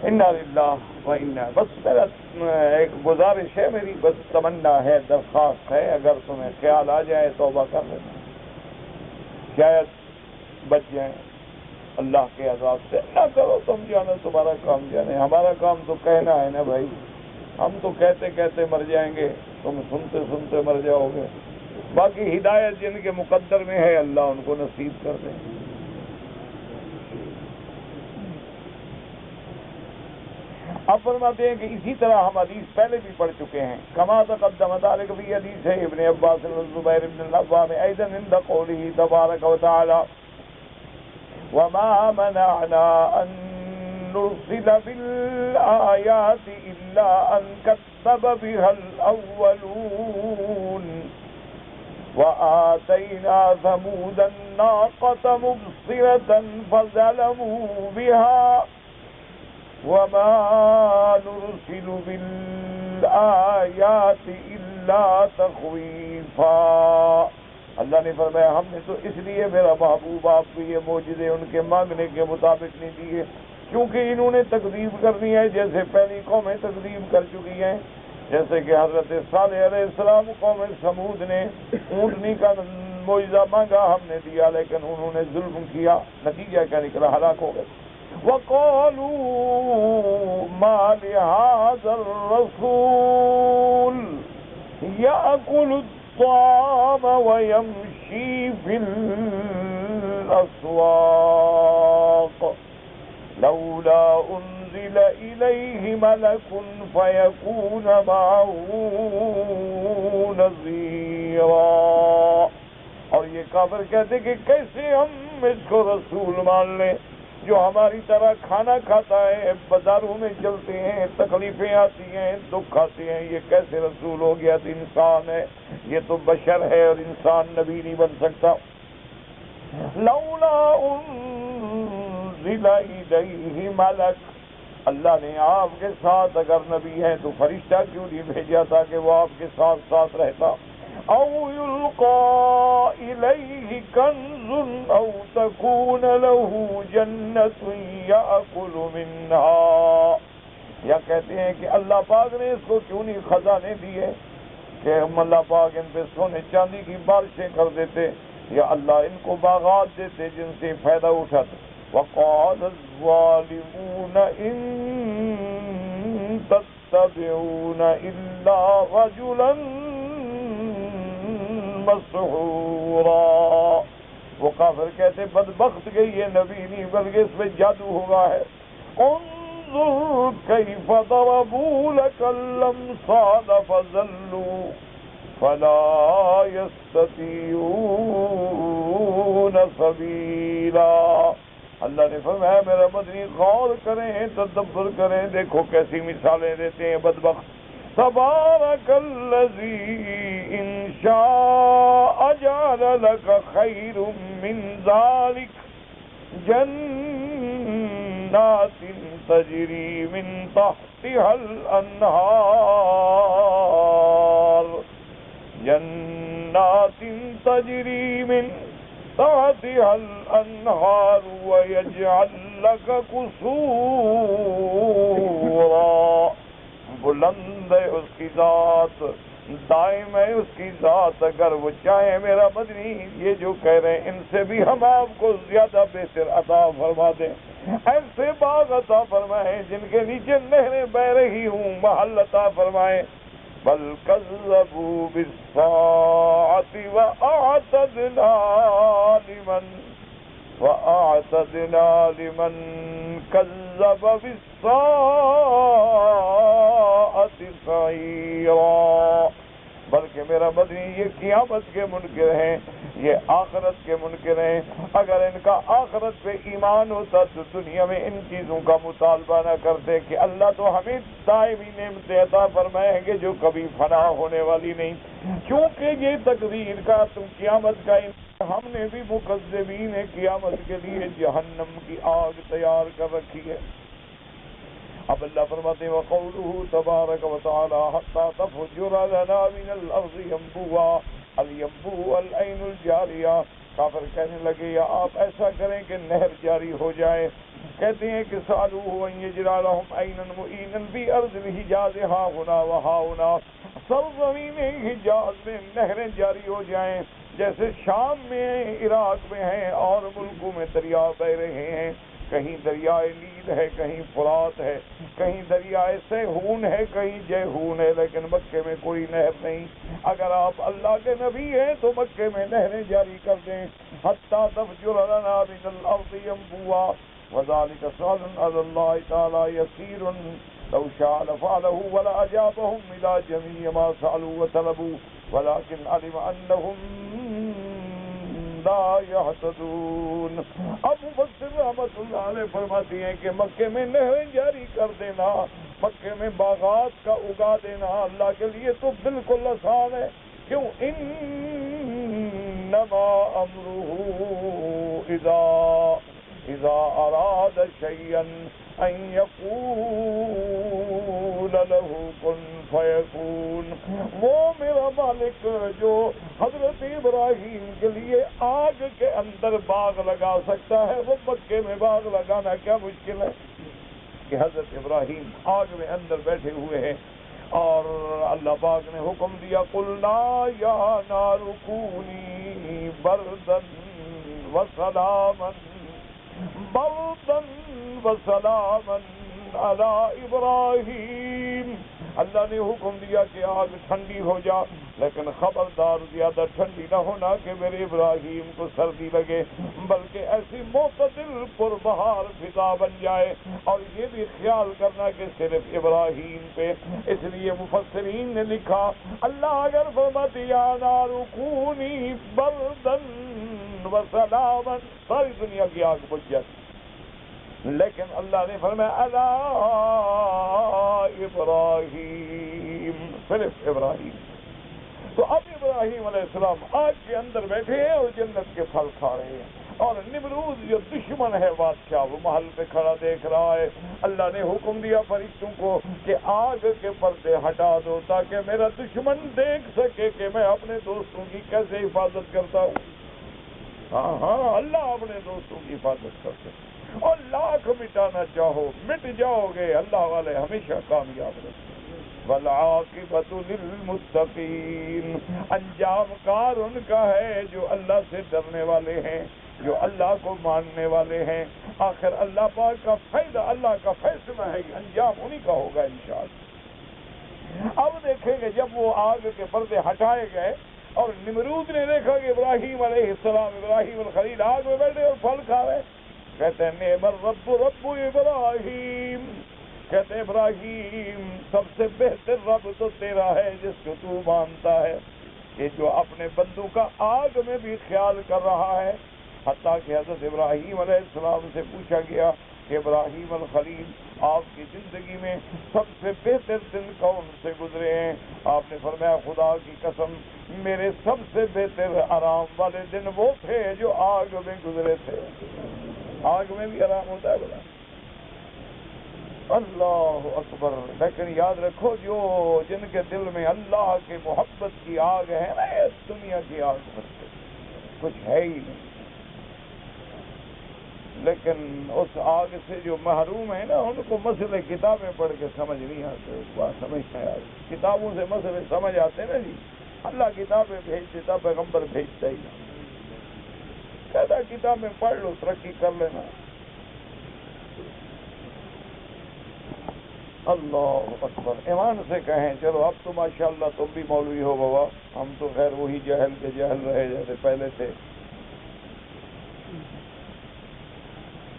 انا للہ و انا، بس میرا ایک گزارش ہے، میری بس تمنا ہے، درخواست ہے، اگر تمہیں خیال آ جائے توبہ کر لینا، شاید بچ جائیں اللہ کے عذاب سے۔ نہ کرو تم جانے، تمہارا کام جانے، ہمارا کام تو کہنا ہے نا بھائی، ہم تو کہتے کہتے مر جائیں گے، تم سنتے سنتے مر جاؤ گے، باقی ہدایت جن کے مقدر میں ہے اللہ ان کو نصیب کر دیں۔ اب فرماتے ہیں کہ اسی طرح ہم حدیث پہلے بھی پڑھ چکے ہیں، کما تقدم ذلك فی حدیث ہے ابن عباس والزبیر بن العوام ایضا عند قوله تبارک وتعالی وما منعنا ان نرسل بالآیات الا ان كذب بها الاولون وآتینا ثمود الناقة مبصرة فظلموا بها وما نرسل بالآیات الا تخویفا۔ اللہ نے فرمایا ہم نے تو اس لیے میرا محبوب آپ کو یہ معجزے ان کے مانگنے کے مطابق نہیں دیے کیونکہ انہوں نے تکذیب کرنی ہے، جیسے پہلی قومیں تکذیب کر چکی ہیں، جیسے کہ حضرت صالح علیہ السلام قوم سمود نے اونٹنی کا معجزہ مانگا، ہم نے دیا لیکن انہوں نے ظلم کیا، نتیجہ کیا نکلا؟ ہلاک ہو گئے۔ وَقَالُوا مَا لِهَذَا الرَّسُولِ يَأْكُلُ الطَّعَامَ وَيَمْشِي فِي الْأَسْوَاقِ لَوْلَا أُنزِلَ إِلَيْهِ مَلَكٌ فَيَكُونَ مَعَهُ نَذِيرًا۔ اور یہ کافر کہتے کہ کیسے ہم اس کو رسول مان لیں جو ہماری طرح کھانا کھاتا ہے، بازاروں میں چلتے ہیں، تکلیفیں آتی ہیں، دکھ آتے ہیں، یہ کیسے رسول ہو گیا؟ تو انسان ہے، یہ تو بشر ہے اور انسان نبی نہیں بن سکتا۔ لولا انزل الیہ ملک، اللہ نے آپ کے ساتھ اگر نبی ہیں تو فرشتہ کیوں نہیں بھیجا تاکہ وہ آپ کے ساتھ ساتھ رہتا؟ او یلقى الیہ کنز او تکون له جنت یأکل منها، یا کہتے ہیں کہ اللہ پاک نے اس کو کیوں نہیں خزانے دیے کہ ہم اللہ پاک ان پہ سونے چاندی کی بارشیں کر دیتے، یا اللہ ان کو باغات دیتے جن سے فائدہ اٹھاتے۔ وقال الظالمون ان تتبعون الا رجلا مسحورا، وہ کافر کہتے بدبخت کہ یہ نبی نہیں بلکہ اس میں جادو ہوا ہے. انظر کیف ضربوا لك الامثال فضلوا فلا يستطيعون سبیلا. اللہ نے فرمایا میرا مدنی غور کریں تدبر کریں دیکھو کیسی مثالیں دیتے ہیں بدبخت. تبارک الذی ان شاء جعل لك خیر من ذلك جنات تجری من تحتها الانہار جنات تجری من تحتها الانہار ويجعل لك قصورا. بلند ہے اس کی ذات دائم ہے اس کی ذات. اگر وہ چاہے میرا مدنی یہ جو کہہ رہے ہیں ان سے بھی ہم آپ کو زیادہ بہتر عطا فرما دیں. ایسے باغ عطا فرمائیں جن کے نیچے نہریں بہ رہی ہوں محل عطا فرمائیں. بل کذبوا بالساعة وأعتدنا لمن كذب بالساعة سعيرا. بلکہ میرا مدنی یہ قیامت کے منکر ہیں یہ آخرت کے منکر ہیں. اگر ان کا آخرت پہ ایمان ہوتا تو دنیا میں ان چیزوں کا مطالبہ نہ کرتے کہ اللہ تو ہمیں دائمی نعمتیں عطا فرمائیں گے جو کبھی فنا ہونے والی نہیں. کیونکہ یہ تقدیر کا تم قیامت کا ہم نے بھی مکذبین قیامت کے لیے جہنم کی آگ تیار کر رکھی ہے. اب اللہ فرماتے ہیں وقوله تبارک وتعالی حتی تفجر لنا من الارض ينبوعا الينبوع العین الجاریہ. کافر کہنے لگے یا آپ ایسا کریں کہ نہر جاری ہو جائے. کہتے ہیں کہ سألوه ان يجعل لهم عینا معینا فی ارض الحجاز ها هنا وها هنا. سرزمین حجاز میں نہریں جاری ہو جائیں جیسے شام میں عراق میں ہیں اور ملکوں میں دریا بہ رہے ہیں. کہیں دریائے نیل ہے کہیں فرات ہے کہیں دریائے سیہون ہے کہیں جیہون ہے لیکن مکے میں کوئی نہر نہیں. اگر آپ اللہ کے نبی ہیں تو مکے میں نہریں جاری کر دیں. حتی تفجر لنا من الارض ينبوعا وذلك سؤال على الله تعالى يسير لو شاء لفعله ولأجابهم إلى جميع ما سألوا وطلبوا ولكن علم أنهم لا يهتدون. اب مفسر رحمت اللہ علیہ فرماتی ہیں کہ مکے میں نہریں جاری کر دینا مکے میں باغات کا اگا دینا اللہ کے لیے تو بالکل آسان ہے. کیوں انما امره اذا اراد شيئا ان يقول له كن فيكون. وہ میرا مالک جو حضرت ابراہیم کے لیے آگ کے اندر باغ لگا سکتا ہے وہ مکے میں باغ لگانا کیا مشکل ہے کہ حضرت ابراہیم آگ میں اندر بیٹھے ہوئے ہیں اور اللہ پاک نے حکم دیا قلنا یا نار کونی بردن وسلاما علی ابراہیم. اللہ نے حکم دیا کہ آگ ٹھنڈی ہو جا لیکن خبردار زیادہ ٹھنڈی نہ ہونا کہ میرے ابراہیم کو سردی لگے بلکہ ایسی معتدل پربہار فضا بن جائے. اور یہ بھی خیال کرنا کہ صرف ابراہیم پہ. اس لیے مفسرین نے لکھا اللہ اگر فرماتی یا نار کونی بردن وسلاما ساری دنیا کی آگ بجھ جاتی لیکن اللہ نے فرمایا علی ابراہیم صرف ابراہیم. تو اب ابراہیم علیہ السلام آگ کے اندر بیٹھے ہیں اور جنت کے پھل کھا رہے ہیں اور نمرود جو دشمن ہے بادشاہ وہ محل پہ کھڑا دیکھ رہا ہے. اللہ نے حکم دیا فرشتوں کو کہ آگ کے پردے ہٹا دو تاکہ میرا دشمن دیکھ سکے کہ میں اپنے دوستوں کی کیسے حفاظت کرتا ہوں. ہاں اللہ اپنے دوستوں کی حفاظت کرتے اور لاکھ مٹانا چاہو مٹ جاؤ گے اللہ والے ہمیشہ کامیاب رہتے. والعاقبۃ للمتقین. انجام کار ان کا ہے جو اللہ سے ڈرنے والے ہیں جو اللہ کو ماننے والے ہیں. آخر اللہ پاک کا فائدہ اللہ کا فیصلہ ہے کہ انجام انہی کا ہوگا انشاءاللہ. اب دیکھیں گے جب وہ آگ کے پردے ہٹائے گئے اور نمرود نے دیکھا کہ ابراہیم علیہ السلام ابراہیم الخلیل آگ میں بیٹھے اور پھل کھا رہے، کہتے ہیں نعم الرب رب ابراہیم، کہتے ہیں ابراہیم سب سے بہتر رب تو تیرا ہے جس کو تو مانتا ہے، کہ جو اپنے بندوں کا آگ میں بھی خیال کر رہا ہے۔ حتیٰ کہ حضرت ابراہیم علیہ السلام سے پوچھا گیا کہ ابراہیم الخلیل آپ کی زندگی میں سب سے بہتر دن کون سے گزرے ہیں؟ آپ نے فرمایا خدا کی قسم میرے سب سے بہتر آرام والے دن وہ تھے جو آگ میں گزرے تھے۔ آگ میں بھی آرام ہوتا ہے بلا، اللہ اکبر۔ لیکن یاد رکھو جو جن کے دل میں اللہ کے محبت کی آگ ہے نا، اس دنیا کی آگ سے کچھ ہے ہی نہیں، لیکن اس آگ سے جو محروم ہے نا ان کو مسئلے کتابیں پڑھ کے سمجھ نہیں آتے، بات سمجھتا ہے کتابوں سے مسئلے سمجھ آتے نا جی، اللہ کتابیں بھیج دیتا پیغمبر بھیجتا ہی نہیں، کہتا کتابیں پڑھ لو ترقی کر لینا۔ اللہ اکبر، ایمان سے کہیں چلو اب تو ماشاءاللہ تم بھی مولوی ہو بابا، ہم تو خیر وہی جہل کے جہل رہے جیسے پہلے تھے۔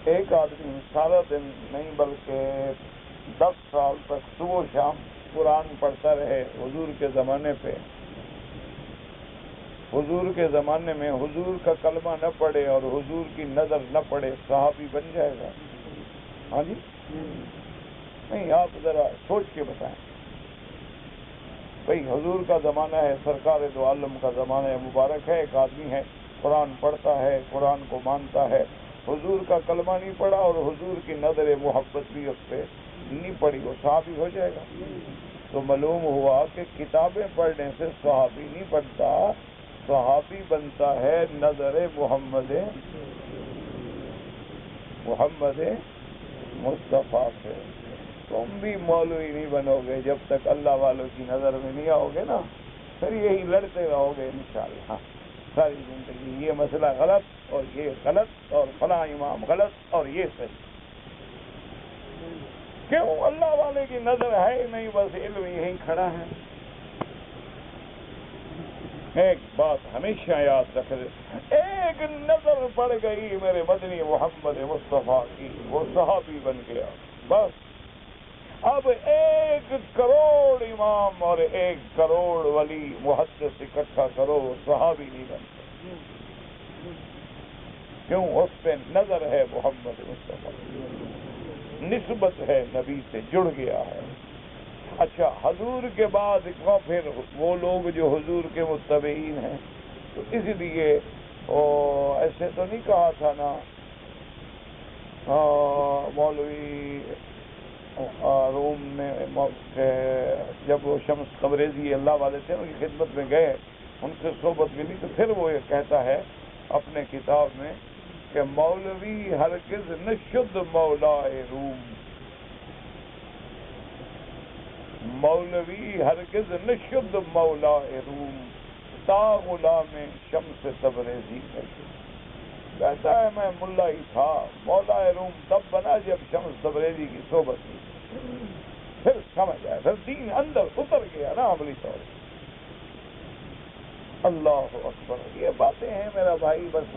ایک آدمی سارا دن نہیں بلکہ 10 سال تک صبح و شام قرآن پڑھتا رہے حضور کے زمانے پہ، حضور کے زمانے میں حضور کا کلمہ نہ پڑھے اور حضور کی نظر نہ پڑے صحابی بن جائے گا؟ ہاں جی نہیں، آپ ذرا سوچ کے بتائیں بھئی، حضور کا زمانہ ہے، سرکار دو عالم کا زمانہ ہے، مبارک ہے، ایک آدمی ہے قرآن پڑھتا ہے، قرآن کو مانتا ہے، حضور کا کلمہ نہیں پڑھا اور حضور کی نظر محبت بھی اس پہ نہیں پڑی، وہ صحابی ہو جائے گا؟ تو معلوم ہوا کہ کتابیں پڑھنے سے صحابی نہیں بنتا، صحابی بنتا ہے نظر محمد مصطفیٰ سے۔ تم بھی مولوی نہیں بنو گے جب تک اللہ والوں کی نظر میں نہیں آؤ گے نا، پھر یہی لڑتے رہو گے انشاءاللہ ساری زندگی، یہ مسئلہ غلط اور یہ غلط اور فلاں امام غلط اور یہ صحیح۔ کیوں؟ اللہ والے کی نظر ہے ہی نہیں، بس علم یہیں کھڑا ہے۔ ایک بات ہمیشہ یاد رکھ لے، ایک نظر پڑ گئی میرے مدنی محمد مصطفیٰ کی، وہ صحابی بن گیا بس۔ اب 1 کروڑ امام اور 1 کروڑ ولی محدث اکٹھا کرو، صحابی نہیں بنتا۔ کیوں؟ اس پہ نظر ہے محمد مصطفیٰ، نسبت ہے نبی سے، جڑ گیا ہے۔ اچھا، حضور کے بعد پھر وہ لوگ جو حضور کے متبعین ہیں، تو اس لیے ایسے تو نہیں کہا تھا نا مولوی روم نے جب وہ شمس تبریزی اللہ والے تھے ان کی خدمت میں گئے، ان سے صحبت ملی، تو پھر وہ یہ کہتا ہے اپنے کتاب میں کہ مولوی ہرگز نشد مولائے روم، مولوی ہرگز نشد مولائے روم تا غلام شمس تبریزی کرتے۔ کہتا ہے میں ملا ہی تھا، مولائے روم تب بنا جب شمس تبریزی کی صحبت کی، پھر سمجھ آیا، پھر دین اندر اتر گیا نا عملی طور پر۔ اللہ اکبر، یہ باتیں ہیں میرا بھائی، بس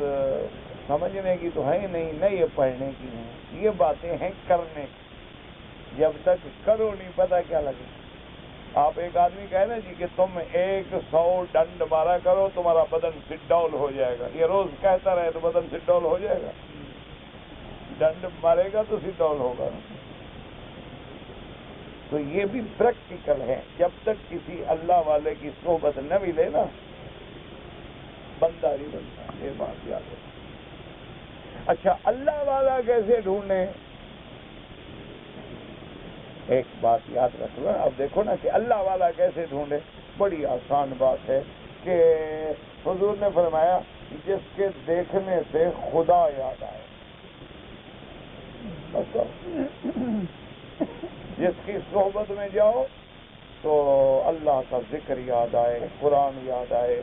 سمجھنے کی تو ہے نہیں، نہ یہ پڑھنے کی ہیں، یہ باتیں ہیں کرنے کی، جب تک کرو نہیں پتا کیا لگے۔ آپ ایک آدمی کہہ رہے جی کہ تم 100 ڈنڈ مارا کرو تمہارا بدن سٹ ڈاؤن ہو جائے گا، یہ روز کہتا رہے تو بدن سٹ ڈاؤن ہو جائے گا؟ ڈنڈ مارے گا تو سٹ ڈاؤن ہوگا۔ تو یہ بھی پریکٹیکل ہے، جب تک کسی اللہ والے کی صحبت نہ ملے نا بندہ نہیں بنتا، یہ بات یاد ہے۔ اچھا، اللہ والا کیسے ڈھونڈیں؟ ایک بات یاد رکھ لو، اب دیکھو نا کہ اللہ والا کیسے ڈھونڈے، بڑی آسان بات ہے کہ حضور نے فرمایا جس کے دیکھنے سے خدا یاد آئے، جس کی صحبت میں جاؤ تو اللہ کا ذکر یاد آئے، قرآن یاد آئے،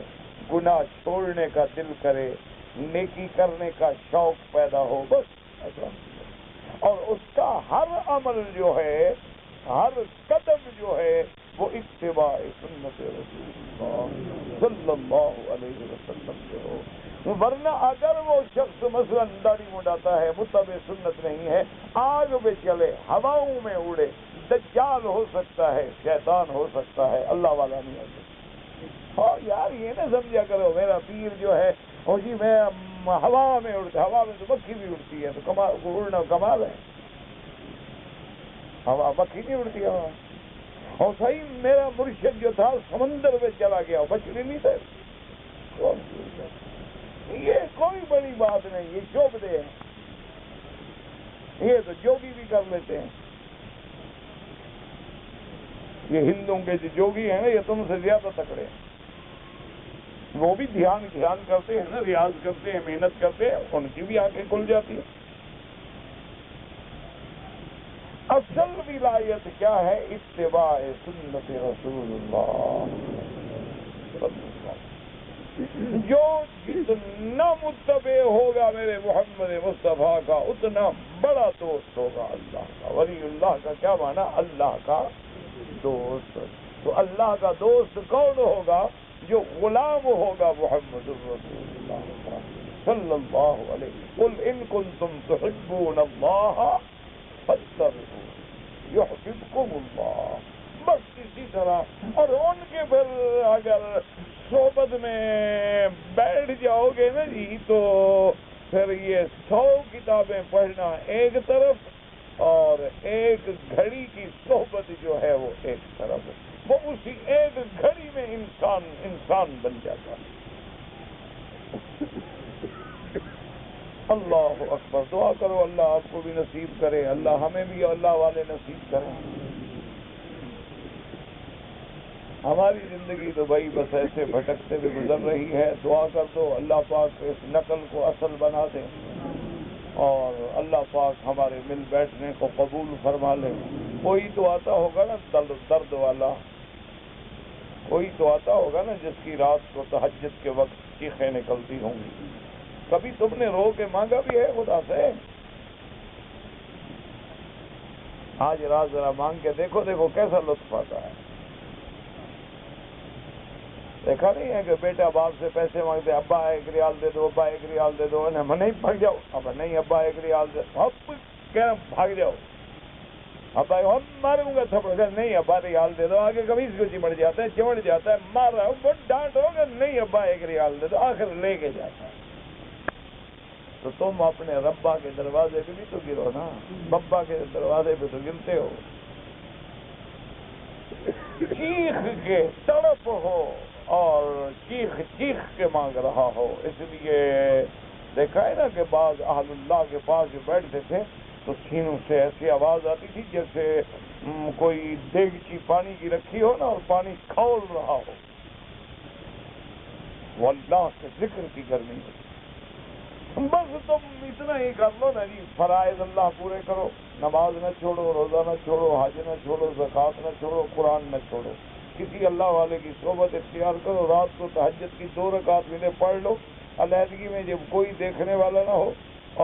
گناہ چھوڑنے کا دل کرے، نیکی کرنے کا شوق پیدا ہو، بس۔ اور اس کا ہر عمل جو ہے، ہر قدم جو ہے وہ اتباع سنت رسول اللہ صلی اللہ علیہ وسلم سے ہو. ورنہ اگر وہ شخص مثلا داڑھی منڈاتا ہے، متبع سنت نہیں ہے، آگ میں چلے، ہواؤں میں اڑے، دجال ہو سکتا ہے، شیطان ہو سکتا ہے، اللہ والا نہیں ہو سکتا. اور یار یہ نہ سمجھا کرو میرا پیر جو ہے اور جی میں ہوا میں اڑتا، ہوا میں تو مکھی بھی اڑتی ہے، تو کمال اڑنا کمال ہے. ہوا مکھی نہیں اڑتی ہوا. اور صحیح میرا مرشد جو تھا سمندر میں چلا گیا، بچنے نہیں تھے. یہ کوئی بڑی بات نہیں، یہ شعبدے ہیں، یہ تو جوگی بھی کر لیتے ہیں. یہ ہندوؤں کے جو جوگی ہیں نا، یہ تم سے زیادہ تکڑے ہیں. وہ بھی دھیان کرتے ہیں نا، ریاض کرتے ہیں، محنت کرتے ہیں، ان کی بھی آنکھیں کھل جاتی ہیں. اصل ولایت کیا ہے؟ اتباع سنت رسول اللہ. جو جتنا متبع ہوگا میرے محمد مصطفیٰ کا اتنا بڑا دوست ہوگا اللہ کا. ولی اللہ کا کیا معنی؟ اللہ کا دوست. تو اللہ کا دوست کون ہوگا؟ جو غلام ہوگا محمد رسول اللہ صلی اللہ علیہ وسلم. قل ان کنتم تحبون اللہ فاتبعونی یحببکم اللہ. بس اسی طرح. اور ان کے پھر اگر صحبت میں بیٹھ جاؤ گے نا جی، تو پھر یہ 100 کتابیں پڑھنا ایک طرف اور ایک گھڑی کی صحبت جو ہے وہ ایک طرف. وہ اسی ایک گھڑی میں انسان بن جاتا ہے. اللہ اکبر. دعا کرو اللہ آپ کو بھی نصیب کرے، اللہ ہمیں بھی اللہ والے نصیب کریں. ہماری زندگی تو بھائی بس ایسے بھٹکتے ہوئے گزر رہی ہے. دعا کر دو اللہ پاک اس نقل کو اصل بنا دے، اور اللہ پاک ہمارے مل بیٹھنے کو قبول فرما لے. کوئی تو آتا ہوگا نا درد والا، کوئی تو آتا ہوگا نا جس کی رات کو تہجد کے وقت چیخیں نکلتی ہوں گی. کبھی تم نے رو کے مانگا بھی ہے خدا سے؟ آج رات ذرا مانگ کے دیکھو کیسا لطف آتا ہے. دیکھا نہیں ہے کہ بیٹا باپ سے پیسے مانگتے، ابا 1 ریال دے دو، ابا 1 ریال دے دو. نہیں بھاگ جاؤ، اب نہیں ابا 1 ریال دے دو، اب کہہ بھاگ جاؤ. ابا ہم ماروں گا تھپڑ کر، نہیں ابا ریال دے دو. آگے کبھی اس کو چمٹ جاتا ہے، مار رہا ہوں وہ ڈانٹ ہوگا، نہیں ابا 1 ریال دے دو، آخر لے کے جاتا ہے. تو تم اپنے ربا کے دروازے پہ بھی تو گرو نا، ببا کے دروازے پہ تو گرتے ہو. چیخ کے تڑپ ہو اور چیخ کے مانگ رہا ہو. اس لیے دیکھا ہے نا کہ بعض اہل اللہ کے پاس جو بیٹھتے تھے تو سینوں سے ایسی آواز آتی تھی جیسے کوئی دیگچی پانی کی رکھی ہو نا اور پانی کھول رہا ہو. وہ اللہ کے ذکر کی گرمی ہے. بس تم اتنا ہی کر لو نا جی، فرائض اللہ پورے کرو، نماز نہ چھوڑو، روزہ نہ چھوڑو، حج نہ چھوڑو، زکوٰۃ نہ چھوڑو، قرآن نہ چھوڑو. کسی اللہ والے کی صحبت اختیار کرو. رات کو تہجد کی 2 رکعت ملے پڑھ لو علیحدگی میں جب کوئی دیکھنے والا نہ ہو،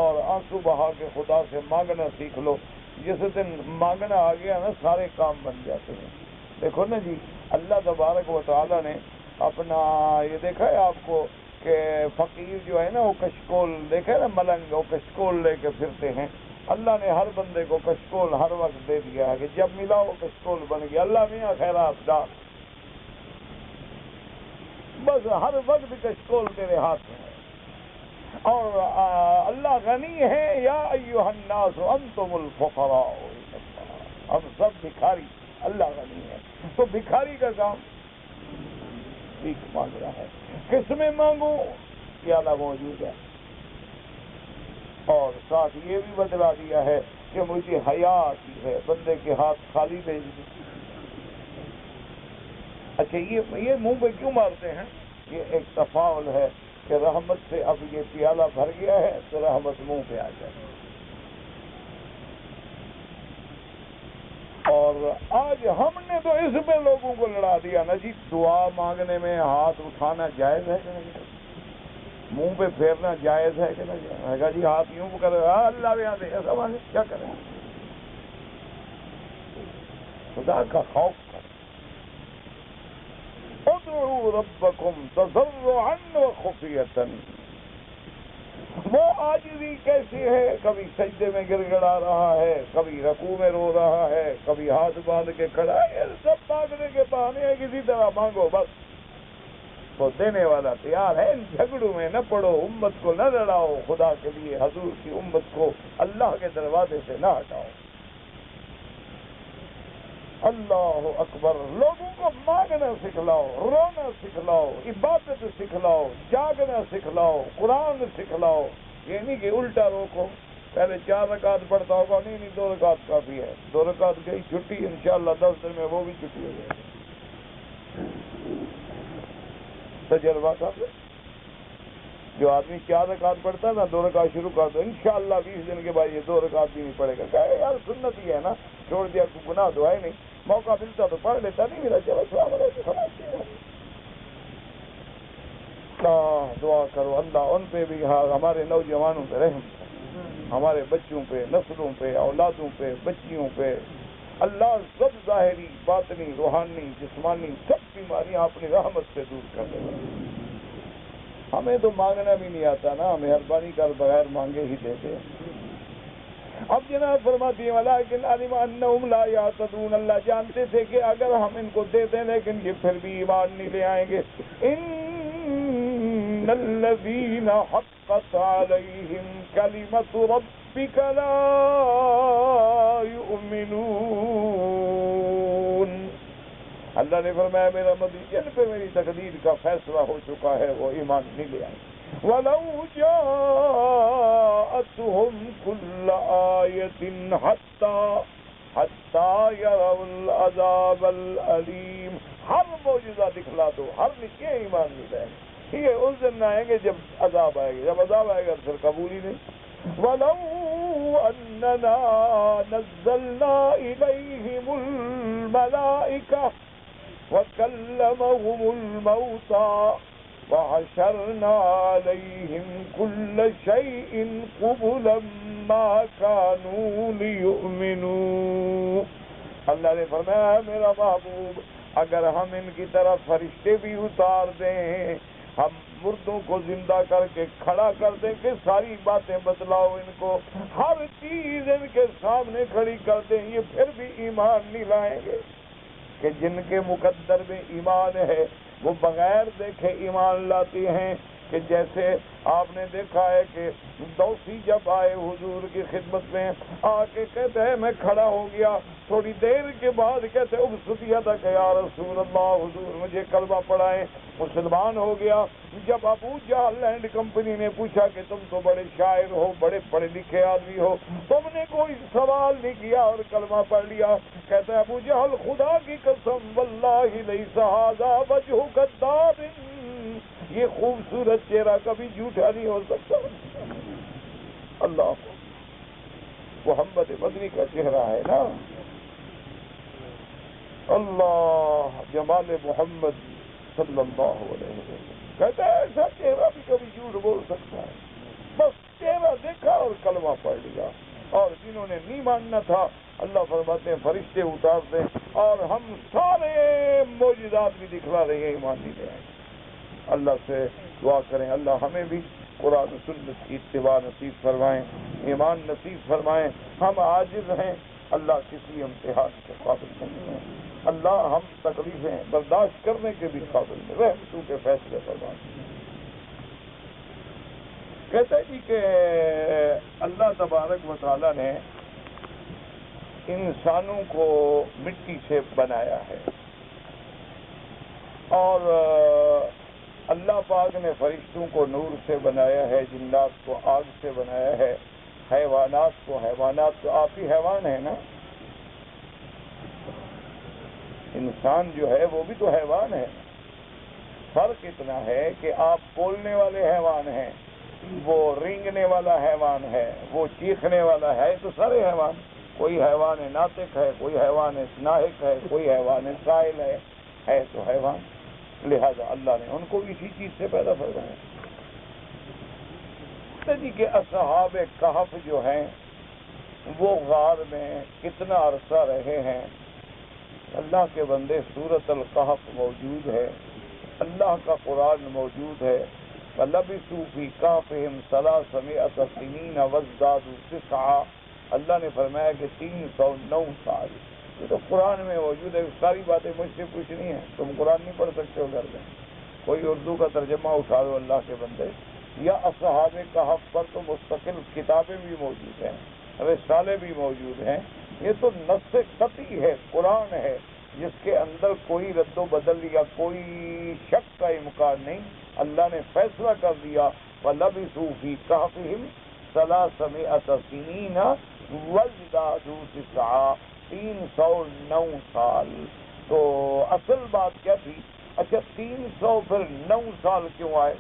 اور آنسو بہا کے خدا سے مانگنا سیکھ لو. جس دن مانگنا آ گیا نا سارے کام بن جاتے ہیں. دیکھو نا جی، اللہ تبارک و تعالیٰ نے اپنا یہ دیکھا ہے آپ کو کہ فقیر جو ہے نا وہ کشکول، دیکھا ہے نا ملنگ، وہ کشکول لے کے پھرتے ہیں. اللہ نے ہر بندے کو کشکول ہر وقت دے دیا ہے کہ جب ملا وہ کشکول بن گیا. اللہ میاں خیرات ڈال، بس ہر وقت کشکول تیرے ہاتھ میں ہے. اور اللہ غنی ہے، یا ایھا الناس انتم الفقراء، ہم سب بھکاری، اللہ غنی ہے. تو بھکاری کا کام بھیک مانگ رہا ہے. کس میں مانگوں؟ پیالہ موجود ہے. اور ساتھ یہ بھی بتلا دیا ہے کہ مجھے حیا آتی ہے بندے کے ہاتھ خالی بھیج دیں. اچھا یہ منہ پہ کیوں مارتے ہیں؟ یہ ایک تفاعل ہے کہ رحمت سے اب یہ پیالہ بھر گیا ہے تو رحمت منہ پہ آ جائے. اور آج ہم نے تو اس میں لوگوں کو لڑا دیا نا جی. دعا مانگنے میں ہاتھ اٹھانا جائز ہے کہ نہیں؟ منہ پہ پھیرنا جائز ہے کہ نہیں؟ کہا جی ہاتھ یوں کرے اللہ بھی آتے ایسا مانگے کیا کریں؟ خدا کا خوف کر. ادعوا ربکم تضرعا وخفیۃ. وہ عاجزی کیسی ہے، کبھی سجدے میں گر گڑا رہا ہے، کبھی رکوع میں رو رہا ہے، کبھی ہاتھ باندھ کے کھڑا ہے. یہ سب مانگنے کے بہانے ہیں، کسی طرح مانگو بس. وہ دینے والا تیار ہے. ان جھگڑوں میں نہ پڑو، امت کو نہ لڑاؤ، خدا کے لیے حضور کی امت کو اللہ کے دروازے سے نہ ہٹاؤ. اللہ اکبر. لوگوں کو مانگنا سکھلاؤ، رونا سکھلاؤ، عبادت سکھلاؤ، جاگنا سکھلاؤ، قرآن سکھلاؤ. یہ نہیں کہ الٹا روکو. پہلے 4 رکعت پڑھتا ہوگا، نہیں 2 رکعت کافی ہے. 2 رکعت گئی چھٹی، انشاءاللہ 10 دن میں وہ بھی چھٹی ہو جائے گی. تجربہ کر لے. جو آدمی 4 رکعت پڑھتا ہے نا، 2 رکعت شروع کر دو، انشاءاللہ 20 دن کے بعد یہ 2 رکعت بھی نہیں پڑے گا. کہے یار سنت ہی ہے نا، چھوڑ دیا کو گناہ تو ہے نہیں، موقع ملتا تو پڑھ لیتا، نہیں ملا چلو السلام علیکم. دعا کرو اللہ ان پہ بھی، ہمارے نوجوانوں پہ رحم کرے، ہمارے بچوں پہ، نسلوں پہ، اولادوں پہ، بچیوں پہ. اللہ سب ظاہری، باطنی، روحانی، جسمانی سب بیماریاں اپنی رحمت سے دور کر دے. ہمیں تو مانگنا بھی نہیں آتا نا، مہربانی کر بغیر مانگے ہی دیتے. اب جناب فرماتی ہے ولیکن علم انہم لا یعتدون. اللہ جانتے تھے کہ اگر ہم ان کو دے دیں لیکن یہ پھر بھی ایمان نہیں لے آئیں گے. ان الذین حقت علیہم کلمۃ ربک لا یؤمنون. اللہ نے فرمایا میرا مدعو جن پہ میری تقدیر کا فیصلہ ہو چکا ہے وہ ایمان نہیں لے آئے. وَلَوْ جَاءَتْهُمْ كُلُّ آيَةٍ حَتَّى يَرَوْا الْعَذَابَ الْأَلِيمَ. ہر معجزہ دکھلا دو، ہر نشے ایمان نہیں لائیں گے. یہ اس دن نہ آئیں گے جب عذاب آئے گا. جب عذاب آئے گا پھر قبول ہی نہیں. وَلَوْ أَنَّنَا نَزَّلْنَا إِلَيْهِمُ الْمَلَائِكَةَ وَكَلَّمَهُمُ الْمَوْتَى وَحَشَرْنَا عَلَيْهِمْ كُلَّ شَيْءٍ قُبُلًا مَا كَانُوا لِيُؤْمِنُوا. اللہ نے فرمایا میرا محبوب اگر ہم ان کی طرف فرشتے بھی اتار دیں، ہم مردوں کو زندہ کر کے کھڑا کر دیں کہ ساری باتیں بتلاؤ ان کو، ہر چیز ان کے سامنے کھڑی کر دیں، یہ پھر بھی ایمان نہیں لائیں گے. کہ جن کے مقدر میں ایمان ہے وہ بغیر دیکھے ایمان لاتی ہیں. کہ جیسے آپ نے دیکھا ہے کہ دوسی جب آئے حضور کی خدمت میں آ کے کہتے ہیں میں کھڑا ہو گیا، تھوڑی دیر کے بعد کہتے ابسطیتک یا رسول اللہ، حضور مجھے کلمہ پڑھائیں، مسلمان ہو گیا. جب ابو جہل لینڈ کمپنی نے پوچھا کہ تم تو بڑے شاعر ہو، بڑے پڑھے لکھے آدمی ہو، تم نے کوئی سوال نہیں کیا اور کلمہ پڑھ لیا. کہتا ہے ابو جہل خدا کی قسم واللہ لیس ھذا وجہ کذاب، یہ خوبصورت چہرہ کبھی جھوٹا نہیں ہو سکتا. اللہ محمد مدنی کا چہرہ ہے نا. اللہ جمال محمد صلی اللہ علیہ وسلم کہتا ہے ایسا چہرہ بھی کبھی جھوٹ بول سکتا ہے. بس چہرہ دیکھا اور کلمہ پڑھ لیا. اور جنہوں نے نہیں ماننا تھا اللہ فرماتے ہیں فرشتے اتار دیں اور ہم سارے معجزات بھی دکھلا رہے ہیں، ایمان نہیں لے آئے. اللہ سے دعا کریں اللہ ہمیں بھی قرآن و سنت کی اتباع نصیب فرمائیں، ایمان نصیب فرمائیں. ہم عاجز ہیں، اللہ کسی امتحان کے قابل نہیں ہیں. اللہ ہم تکلیفیں برداشت کرنے کے بھی قابل نہیں. رحمتوں کے فیصلے فرمائیں. کہتے ہیں جی کہ اللہ تبارک و تعالیٰ نے انسانوں کو مٹی سے بنایا ہے اور اللہ پاک نے فرشتوں کو نور سے بنایا ہے، جنات کو آگ سے بنایا ہے، حیوانات کو آپ ہی حیوان ہے نا. انسان جو ہے وہ بھی تو حیوان ہے. فرق اتنا ہے کہ آپ بولنے والے حیوان ہیں، وہ رینگنے والا حیوان ہے، وہ چیخنے والا ہے. تو سارے حیوان، کوئی حیوان ناطق ہے، کوئی حیوان ناہق ہے، کوئی حیوان سائل ہے تو حیوان. لہذا اللہ نے ان کو اسی چیز سے پیدا فرمایا. جی کہ اصحاب کہف جو ہیں وہ غار میں کتنا عرصہ رہے ہیں. اللہ کے بندے سورۃ الکہف موجود ہے. اللہ کا قرآن موجود ہے. وَلَبِثُوا فِي كَهْفِهِمْ 300 سِنِينَ وَازْدَادُوا تِسْعًا. اللہ نے فرمایا کہ 309 سال. یہ تو قرآن میں موجود ہے. ساری باتیں مجھ سے پوچھنی ہیں. تم قرآن نہیں پڑھ سکتے ہو گھر میں. کوئی اردو کا ترجمہ اٹھا دو اللہ کے بندے. یا اصحاب کہف پر تو مستقل کتابیں بھی موجود ہیں, رسالے بھی موجود ہیں. یہ تو نص قطعی ہے, قرآن ہے, جس کے اندر کوئی رد و بدل یا کوئی شک کا امکان نہیں. اللہ نے فیصلہ کر دیا وَلَبِثُوا فِي كَهْفِهِمْ 300 سِنِينَ وَازْدَادُوا تِسْعًا. 309 سال. تو اصل بات کیا تھی؟ اچھا 300 پھر 9 سال کیوں آئے؟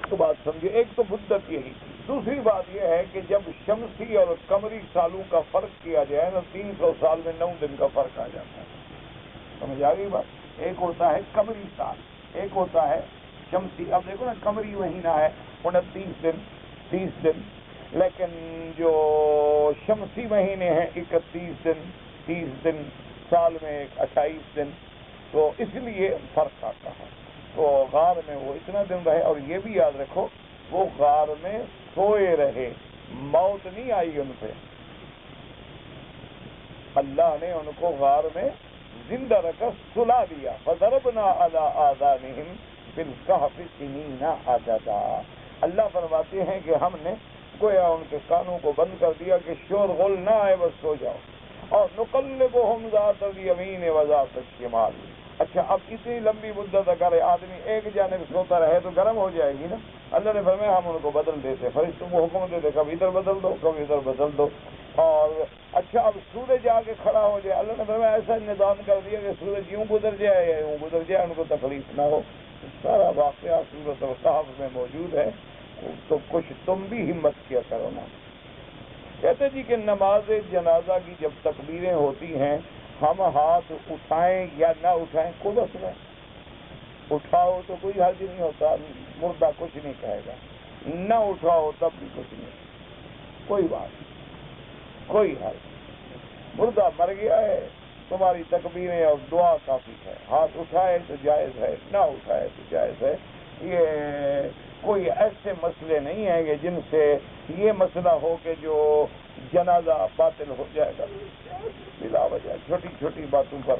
تو بات سمجھے. ایک تو مدت یہی. دوسری بات یہ ہے کہ جب شمسی اور قمری سالوں کا فرق کیا جائے نا, 300 سال میں 9 دن کا فرق آ جاتا ہے. سمجھ آ گئی بات؟ ایک ہوتا ہے قمری سال, ایک ہوتا ہے شمسی. اب دیکھو نا, قمری مہینہ ہے 29 دن 30 دن, لیکن جو شمسی مہینے ہیں 31 دن 30 دن, سال میں 28 دن. تو اس لیے فرق آتا ہے. تو غار میں وہ اتنا دن رہے. اور یہ بھی یاد رکھو, وہ غار میں سوئے رہے, موت نہیں آئی ان پہ. اللہ نے ان کو غار میں زندہ رکھا, سلا دیا. فَضَرَبْنَا عَلَىٰ آذَانِهِمْ فِي الْكَهْفِ سِنِينَ عَدَدًا. اللہ فرماتے ہیں کہ ہم نے گویا ان کے کانوں کو بند کر دیا کہ شور غل نہ آئے, بس سو جاؤ. اور نُقَلِّبُهُمْ ذَاتَ الْيَمِينِ وَذَاتَ الشِّمَالِ. اچھا اب اتنی لمبی مدت اگر آدمی ایک جانب سوتا رہے تو گرم ہو جائے گی نا. اللہ نے فرمایا ہم ان کو بدل دیتے, فرشتوں کو حکم دیتے کبھی ادھر بدل دو کبھی ادھر بدل دو. اور اچھا اب سورج آ کے کھڑا ہو جائے, اللہ نے فرمایا ایسا نظام کر دیا کہ سورج یوں گزر جائے یا یوں گزر جائے, ان کو تکلیف نہ ہو. سارا واقعہ سورۃ الکہف میں موجود ہے. تو کچھ تم بھی ہمت کیا کرو نا. کہتے جی کہ نماز جنازہ کی جب تکبیریں ہوتی ہیں, ہم ہاتھ اٹھائیں یا نہ اٹھائیں کوئی مسئلہ نہیں. اٹھاؤ تو کوئی حرج نہیں ہوتا, مردہ کچھ نہیں کہے گا. نہ اٹھاؤ تب بھی کچھ نہیں, کوئی بات کوئی حرج. مردہ مر گیا ہے, تمہاری تکبیریں اور دعا کافی ہے. ہاتھ اٹھائے تو جائز ہے, نہ اٹھائے تو جائز ہے. یہ کوئی ایسے مسئلے نہیں ہیں کہ جن سے یہ مسئلہ ہو کہ جو جنازہ باطل ہو جائے گا بلا وجہ چھوٹی چھوٹی باتوں پر.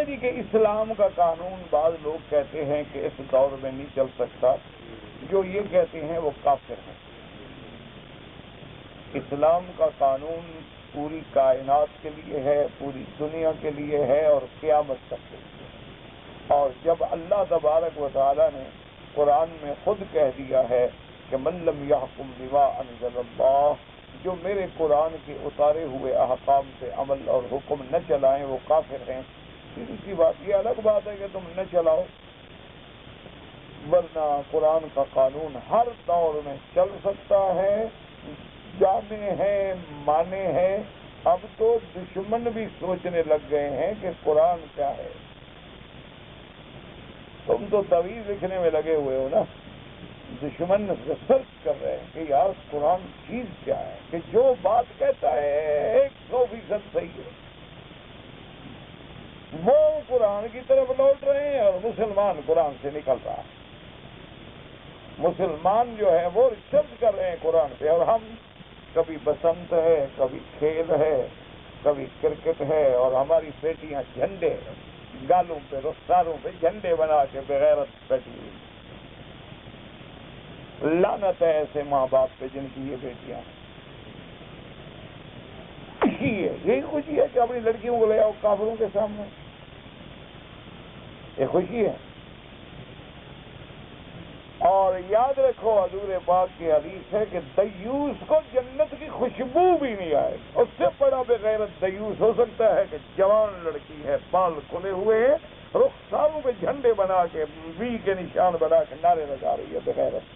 جی کہ اسلام کا قانون بعض لوگ کہتے ہیں کہ اس دور میں نہیں چل سکتا. جو یہ کہتے ہیں وہ کافر ہیں. اسلام کا قانون پوری کائنات کے لیے ہے, پوری دنیا کے لیے ہے اور قیامت تک کے لیے. اور جب اللہ تبارک و تعالی نے قرآن میں خود کہہ دیا ہے کہ من لم یحکم بما انزل اللہ, جو میرے قرآن کے اتارے ہوئے احکام سے عمل اور حکم نہ چلائیں وہ کافر ہیں. سیدھی سی بات. یہ الگ بات ہے کہ تم نہ چلاؤ, ورنہ قرآن کا قانون ہر دور میں چل سکتا ہے. جانے ہیں, مانے ہیں. اب تو دشمن بھی سوچنے لگ گئے ہیں کہ قرآن کیا ہے. تم تو تعویذ لکھنے میں لگے ہوئے ہو نا. دشمن ریسرچ کر رہے ہیں کہ یار قرآن چیز کیا ہے, کہ جو بات کہتا ہے 100% صحیح ہے. وہ قرآن کی طرف لوٹ رہے ہیں اور مسلمان قرآن سے نکل رہا ہے. مسلمان جو ہے وہ ریسرچ کر رہے ہیں قرآن پہ, اور ہم کبھی بسنت ہے, کبھی کھیل ہے, کبھی کرکٹ ہے, اور ہماری بیٹیاں جھنڈے گالوں پہ رخساروں پہ جھنڈے بنا کے بغیرت بیٹھی ہوئی. لعنت ہے ایسے ماں باپ پہ جن کی یہ بیٹیاں. خوشی ہے, یہی خوشی ہے کہ اپنی لڑکیوں کو لے آؤ کافروں کے سامنے. یہ خوشی ہے. اور یاد رکھو حضور پاک کی حدیث ہے کہ دیوس کو جنت کی خوشبو بھی نہیں آئے. اس سے بڑا بغیرت دیوس ہو سکتا ہے کہ جوان لڑکی ہے, بال کھلے ہوئے ہیں, رخساروں پہ جھنڈے بنا کے وی کے نشان بنا کے نعرے لگا رہی ہے بغیرت.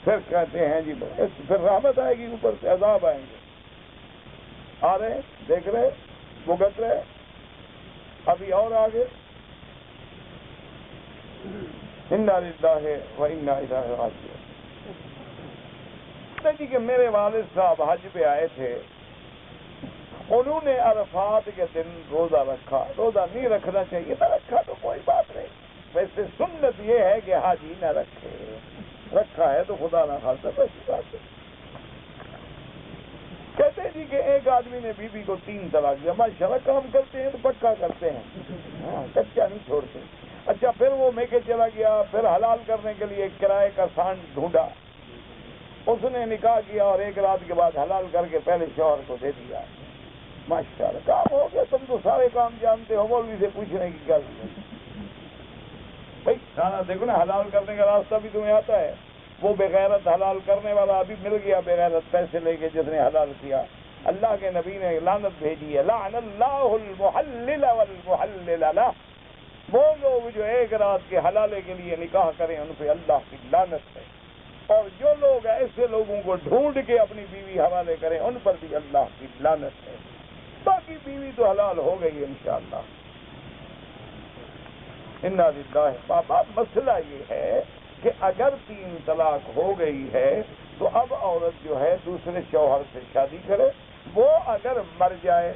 پھر کہتے ہیں جی پھر رحمت آئے گی, اوپر سے عذاب آئیں گے. آ رہے, دیکھ رہے, بھگت رہے, ابھی اور آگے. انا للہ و انا الیہ راجعون. کہتے جی کہ میرے والد صاحب حج پہ آئے تھے، انہوں نے عرفات کے دن روزہ رکھا، روزہ نہیں رکھنا چاہیے تھا، رکھا تو کوئی بات نہیں، ویسے سنت یہ ہے کہ حاجی نہ رکھے، رکھا ہے تو خدا نہ خاصا ویسی بات ہے۔ کہتے جی کہ ایک آدمی نے بیوی کو 3 طلاق دیا، ماشاءاللہ کام کرتے ہیں تو پکا کرتے ہیں، کچا نہیں چھوڑتے۔ اچھا پھر وہ میکے چلا گیا، پھر حلال کرنے کے لیے کرائے کا سانڈ ڈھونڈا، اس نے نکاح کیا اور 1 رات کے بعد حلال کر کے پہلے شوہر کو دے دیا، ماشاءاللہ کام ہو گیا، تم تو سارے کام جانتے ہو، مولوی سے پوچھنے کی کیا ضرورت ہے؟ بھائی کھانا دیکھو نا، حلال کرنے کا راستہ بھی تمہیں آتا ہے، وہ بغیرت حلال کرنے والا ابھی مل گیا بغیرت پیسے لے کے جس نے حلال کیا، اللہ کے نبی نے لعنت بھیجی ہے، لعن اللہ المحلل والمحلل لہ، وہ لوگ جو 1 رات کے حلالے کے لیے نکاح کریں ان پہ اللہ کی لعنت ہے، اور جو لوگ ایسے لوگوں کو ڈھونڈ کے اپنی بیوی حوالے کریں ان پر بھی اللہ کی لعنت ہے۔ باقی بیوی تو حلال ہو گئی انشاءاللہ۔ انا للہ۔ بابا مسئلہ یہ ہے کہ اگر 3 طلاق ہو گئی ہے تو اب عورت جو ہے دوسرے شوہر سے شادی کرے، وہ اگر مر جائے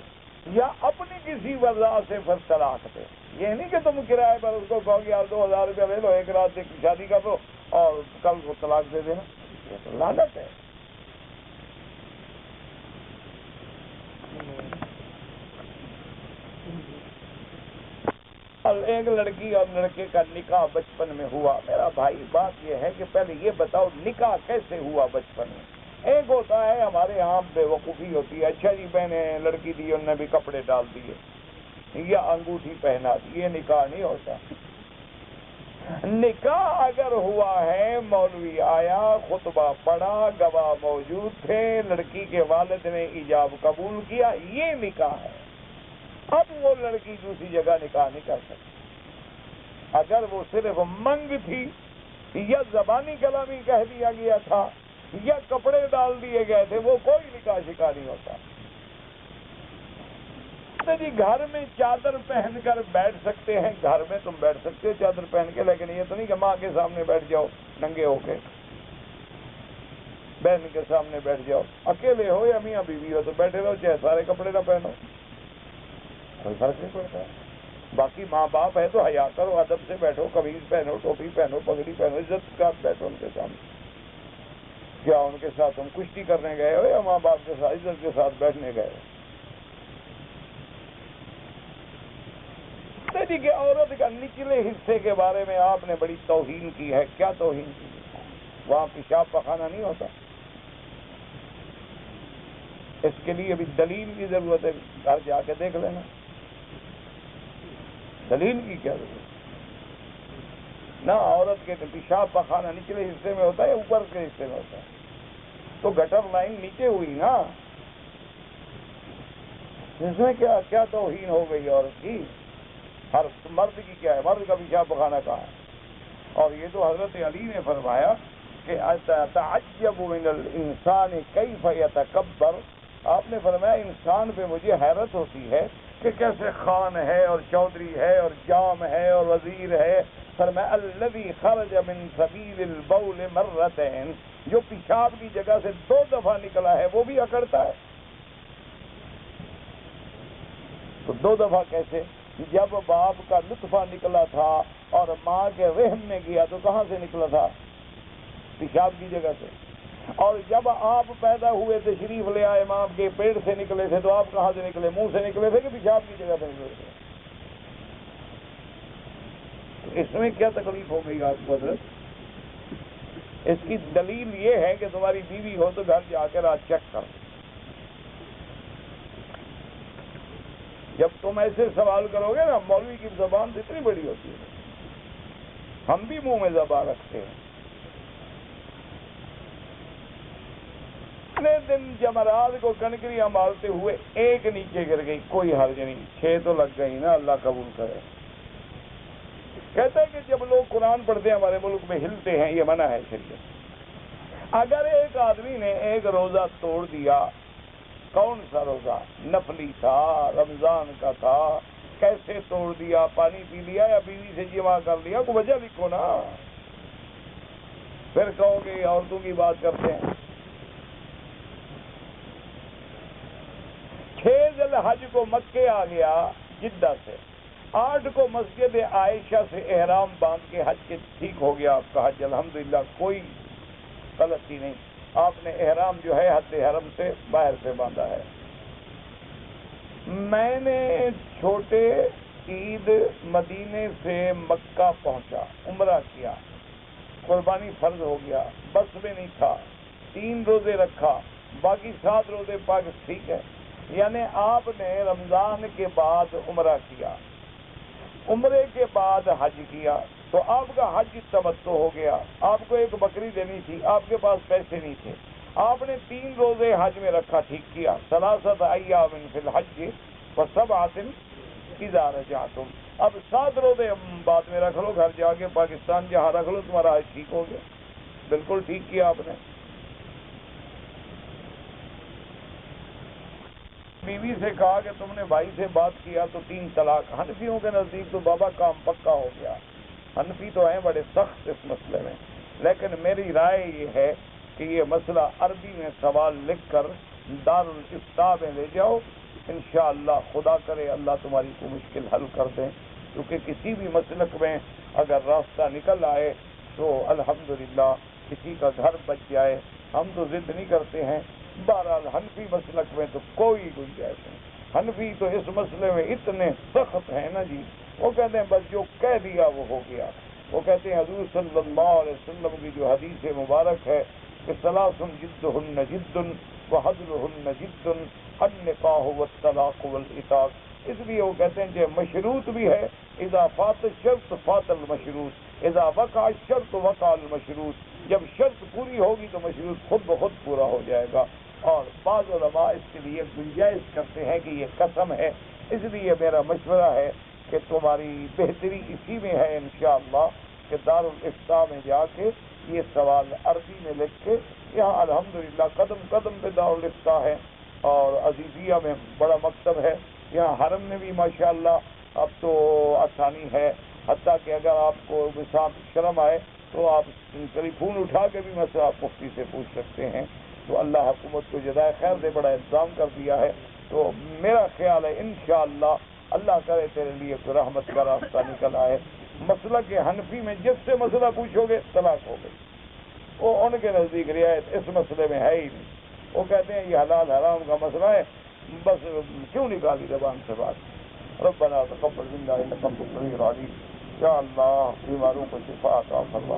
یا اپنی کسی وجہ سے پھر طلاق دے، یہ نہیں کہ تم کرائے پر اس کو کہو گے یار 2000 روپیہ لے لو، 1 رات سے شادی کر لو اور کل کو طلاق دے دینا، یہ تو لعنت ہے۔ اور ایک لڑکی اور لڑکے کا نکاح بچپن میں ہوا، میرا بھائی بات یہ ہے کہ پہلے یہ بتاؤ نکاح کیسے ہوا بچپن میں؟ ایک ہوتا ہے ہمارے یہاں بے وقوفی ہوتی ہے، اچھا جی میں نے لڑکی دی انہوں نے بھی کپڑے ڈال دیے یا انگوٹھی پہنا دی، یہ نکاح نہیں ہوتا۔ نکاح اگر ہوا ہے، مولوی آیا، خطبہ پڑھا، گواہ موجود تھے، لڑکی کے والد نے ایجاب قبول کیا، یہ نکاح ہے۔ اب وہ لڑکی دوسری جگہ نکاح نہیں کر سکتی۔ اگر وہ صرف منگ تھی یا زبانی کلامی کہہ دیا گیا تھا یا کپڑے ڈال دیے گئے تھے، وہ کوئی نکاح شکا نہیں ہوتا۔ جی گھر میں چادر پہن کر بیٹھ سکتے ہیں، گھر میں تم بیٹھ سکتے ہو چادر پہن کے، لیکن یہ تو نہیں کہ ماں کے سامنے بیٹھ جاؤ ننگے ہو کے، بہن کے سامنے بیٹھ جاؤ، اکیلے ہو یا میاں بیوی ہو تو بیٹھے رہو، چاہے سارے کپڑے نہ پہنو، کوئی فرق نہیں پڑتا۔ باقی ماں باپ ہے تو حیا کرو، ادب سے بیٹھو، قمیض پہنو، ٹوپی پہنو، پگڑی پہنو، عزت کے ساتھ بیٹھو ان کے سامنے۔ کیا ان کے ساتھ تم کشتی کرنے گئے ہو یا ماں باپ کے ساتھ عزت کے ساتھ بیٹھنے گئے ہو؟ جی کہ عورت کا نچلے حصے کے بارے میں آپ نے بڑی توہین کی ہے، کیا توہین کی؟ وہاں پیشاب پخانہ نہیں ہوتا؟ اس کے لیے بھی دلیل کی ضرورت ہے، گھر جا کے دیکھ لینا، دلیل کی کیا ضرورت نہ؟ عورت کے پیشاب پخانہ نچلے حصے میں ہوتا ہے یا اوپر کے حصے میں ہوتا ہے؟ تو گٹر لائن نیچے ہوئی نا، اس میں کیا توہین ہو گئی عورت کی؟ ہر مرد کی کیا ہے؟ مرد کا پیشاب پخانہ کہاں ہے؟ اور یہ تو حضرت علی نے فرمایا کہ تعجب من الانسان کیف یتکبر، آپ نے فرمایا انسان پہ مجھے حیرت ہوتی ہے کہ کیسے خان ہے اور چودھری ہے اور جام ہے اور وزیر ہے۔ فرمایا الذی خرج من سبیل البول مرتین، جو پیشاب کی جگہ سے 2 دفعہ نکلا ہے وہ بھی اکڑتا ہے۔ تو 2 دفعہ کیسے؟ جب باپ کا لطفہ نکلا تھا اور ماں کے رحم میں گیا تو کہاں سے نکلا تھا؟ پیشاب کی جگہ سے۔ اور جب آپ پیدا ہوئے تشریف لے آئے ماں کے پیٹ سے نکلے تھے تو آپ کہاں سے نکلے؟ منہ سے نکلے تھے کہ پیشاب کی جگہ سے نکلے تھے؟ تو اس میں کیا تکلیف ہو گئی آپ کو حضرت؟ اس کی دلیل یہ ہے کہ تمہاری بیوی ہو تو گھر جا کر آج چیک کر۔ جب تم ایسے سوال کرو گے نا، مولوی کی زبان تو اتنی بڑی ہوتی ہے، ہم بھی منہ میں زبان رکھتے ہیں۔ اتنے دن جمعرات کو کنکریاں مارتے ہوئے ایک نیچے گر گئی، کوئی حرج نہیں، 6 تو لگ گئی نا، اللہ قبول کرے۔ کہتا ہے کہ جب لوگ قرآن پڑھتے ہیں ہمارے ملک میں ہلتے ہیں، یہ منع ہے شریعت۔ اگر ایک آدمی نے ایک روزہ توڑ دیا، کون سا روزہ؟ نفلی تھا، رمضان کا تھا، کیسے توڑ دیا؟ پانی پی لیا یا بیوی سے جمع کر لیا؟ کوئی وجہ لکھو نا، پھر کہو گے عورتوں کی بات کرتے ہیں۔ 7 حج کو مکے آ گیا جدہ سے، 8 کو مسجد عائشہ سے احرام باندھ کے حج کے ٹھیک ہو گیا آپ کا حج، الحمدللہ کوئی غلطی نہیں، آپ نے احرام جو ہے حد حرم سے باہر سے باندھا ہے۔ میں نے چھوٹے عید مدینے سے مکہ پہنچا، عمرہ کیا، قربانی فرض ہو گیا، بس میں نہیں تھا، 3 روزے رکھا، باقی 7 روزے پاک ٹھیک ہے، یعنی آپ نے رمضان کے بعد عمرہ کیا، عمرے کے بعد حج کیا، تو آپ کا حج تمتع ہو گیا، آپ کو ایک بکری دینی تھی، آپ کے پاس پیسے نہیں تھے، آپ نے 3 روزے حج میں رکھا، ٹھیک کیا، 3 ایام فی الحج و7 اذا رجعتم، اب 7 روزے بعد میں رکھ لو، گھر جا کے پاکستان جہاں رکھ لو، تمہارا حج ٹھیک ہو گیا، بالکل ٹھیک کیا آپ نے۔ بیوی سے کہا کہ تم نے بھائی سے بات کیا تو 3 طلاق، حنفیوں کے نزدیک تو بابا کام پکا ہو گیا، حنفی تو ہیں بڑے سخت اس مسئلے میں، لیکن میری رائے یہ ہے کہ یہ مسئلہ عربی میں سوال لکھ کر دارالافتاء میں لے جاؤ، انشاءاللہ خدا کرے اللہ تمہاری کو مشکل حل کر دیں، کیونکہ کسی بھی مسلک میں اگر راستہ نکل آئے تو الحمدللہ کسی کا گھر بچ جائے، ہم تو ضد نہیں کرتے ہیں، بہرحال حنفی مسلک میں تو کوئی گنجائش نہیں، حنفی تو اس مسئلے میں اتنے سخت ہیں نا جی، وہ کہتے ہیں بس جو کہہ دیا وہ ہو گیا، وہ کہتے ہیں حضور صلی اللہ علیہ وسلم کی جو حدیث مبارک ہے کہ ثلاث جدہن جد وحدلہن جد النکاح والطلاق والعتاق، اس لیے وہ کہتے ہیں کہ مشروط بھی ہے، اذا فات الشرط فات المشروط، اذا وقع الشرط وقع المشروط، جب شرط پوری ہوگی تو مشروط خود بخود پورا ہو جائے گا، اور بعض علماء اس کے لیے گنجائش کرتے ہیں کہ یہ قسم ہے، اس لیے میرا مشورہ ہے کہ تمہاری بہتری اسی میں ہے انشاءاللہ کہ دارالافتاء میں جا کے یہ سوال عربی میں لکھ کے، یہاں الحمدللہ قدم قدم پہ دارالافتاء ہے، اور عزیزیہ میں بڑا مکتب ہے، یہاں حرم میں بھی ماشاءاللہ اب تو آسانی ہے، حتیٰ کہ اگر آپ کو مثال شرم آئے تو آپ ٹیلی فون اٹھا کے بھی مسئلہ آپ مفتی سے پوچھ سکتے ہیں، تو اللہ حکومت کو جزائے خیر دے، بڑا انتظام کر دیا ہے، تو میرا خیال ہے انشاءاللہ اللہ کرے تیرے لیے کوئی رحمت کا راستہ نکل آئے۔ مسئلہ کہ حنفی میں جس سے مسئلہ پوچھو گے طلاق ہو گئی، وہ ان کے نزدیک رعایت اس مسئلے میں ہے ہی نہیں، وہ کہتے ہیں یہ حلال حرام کا مسئلہ ہے، بس کیوں نکالی زبان سے بات۔ ربنا تقبل منا انک انت السمیع العلیم، یا اللہ بیماروں کو شفا عطا فرما۔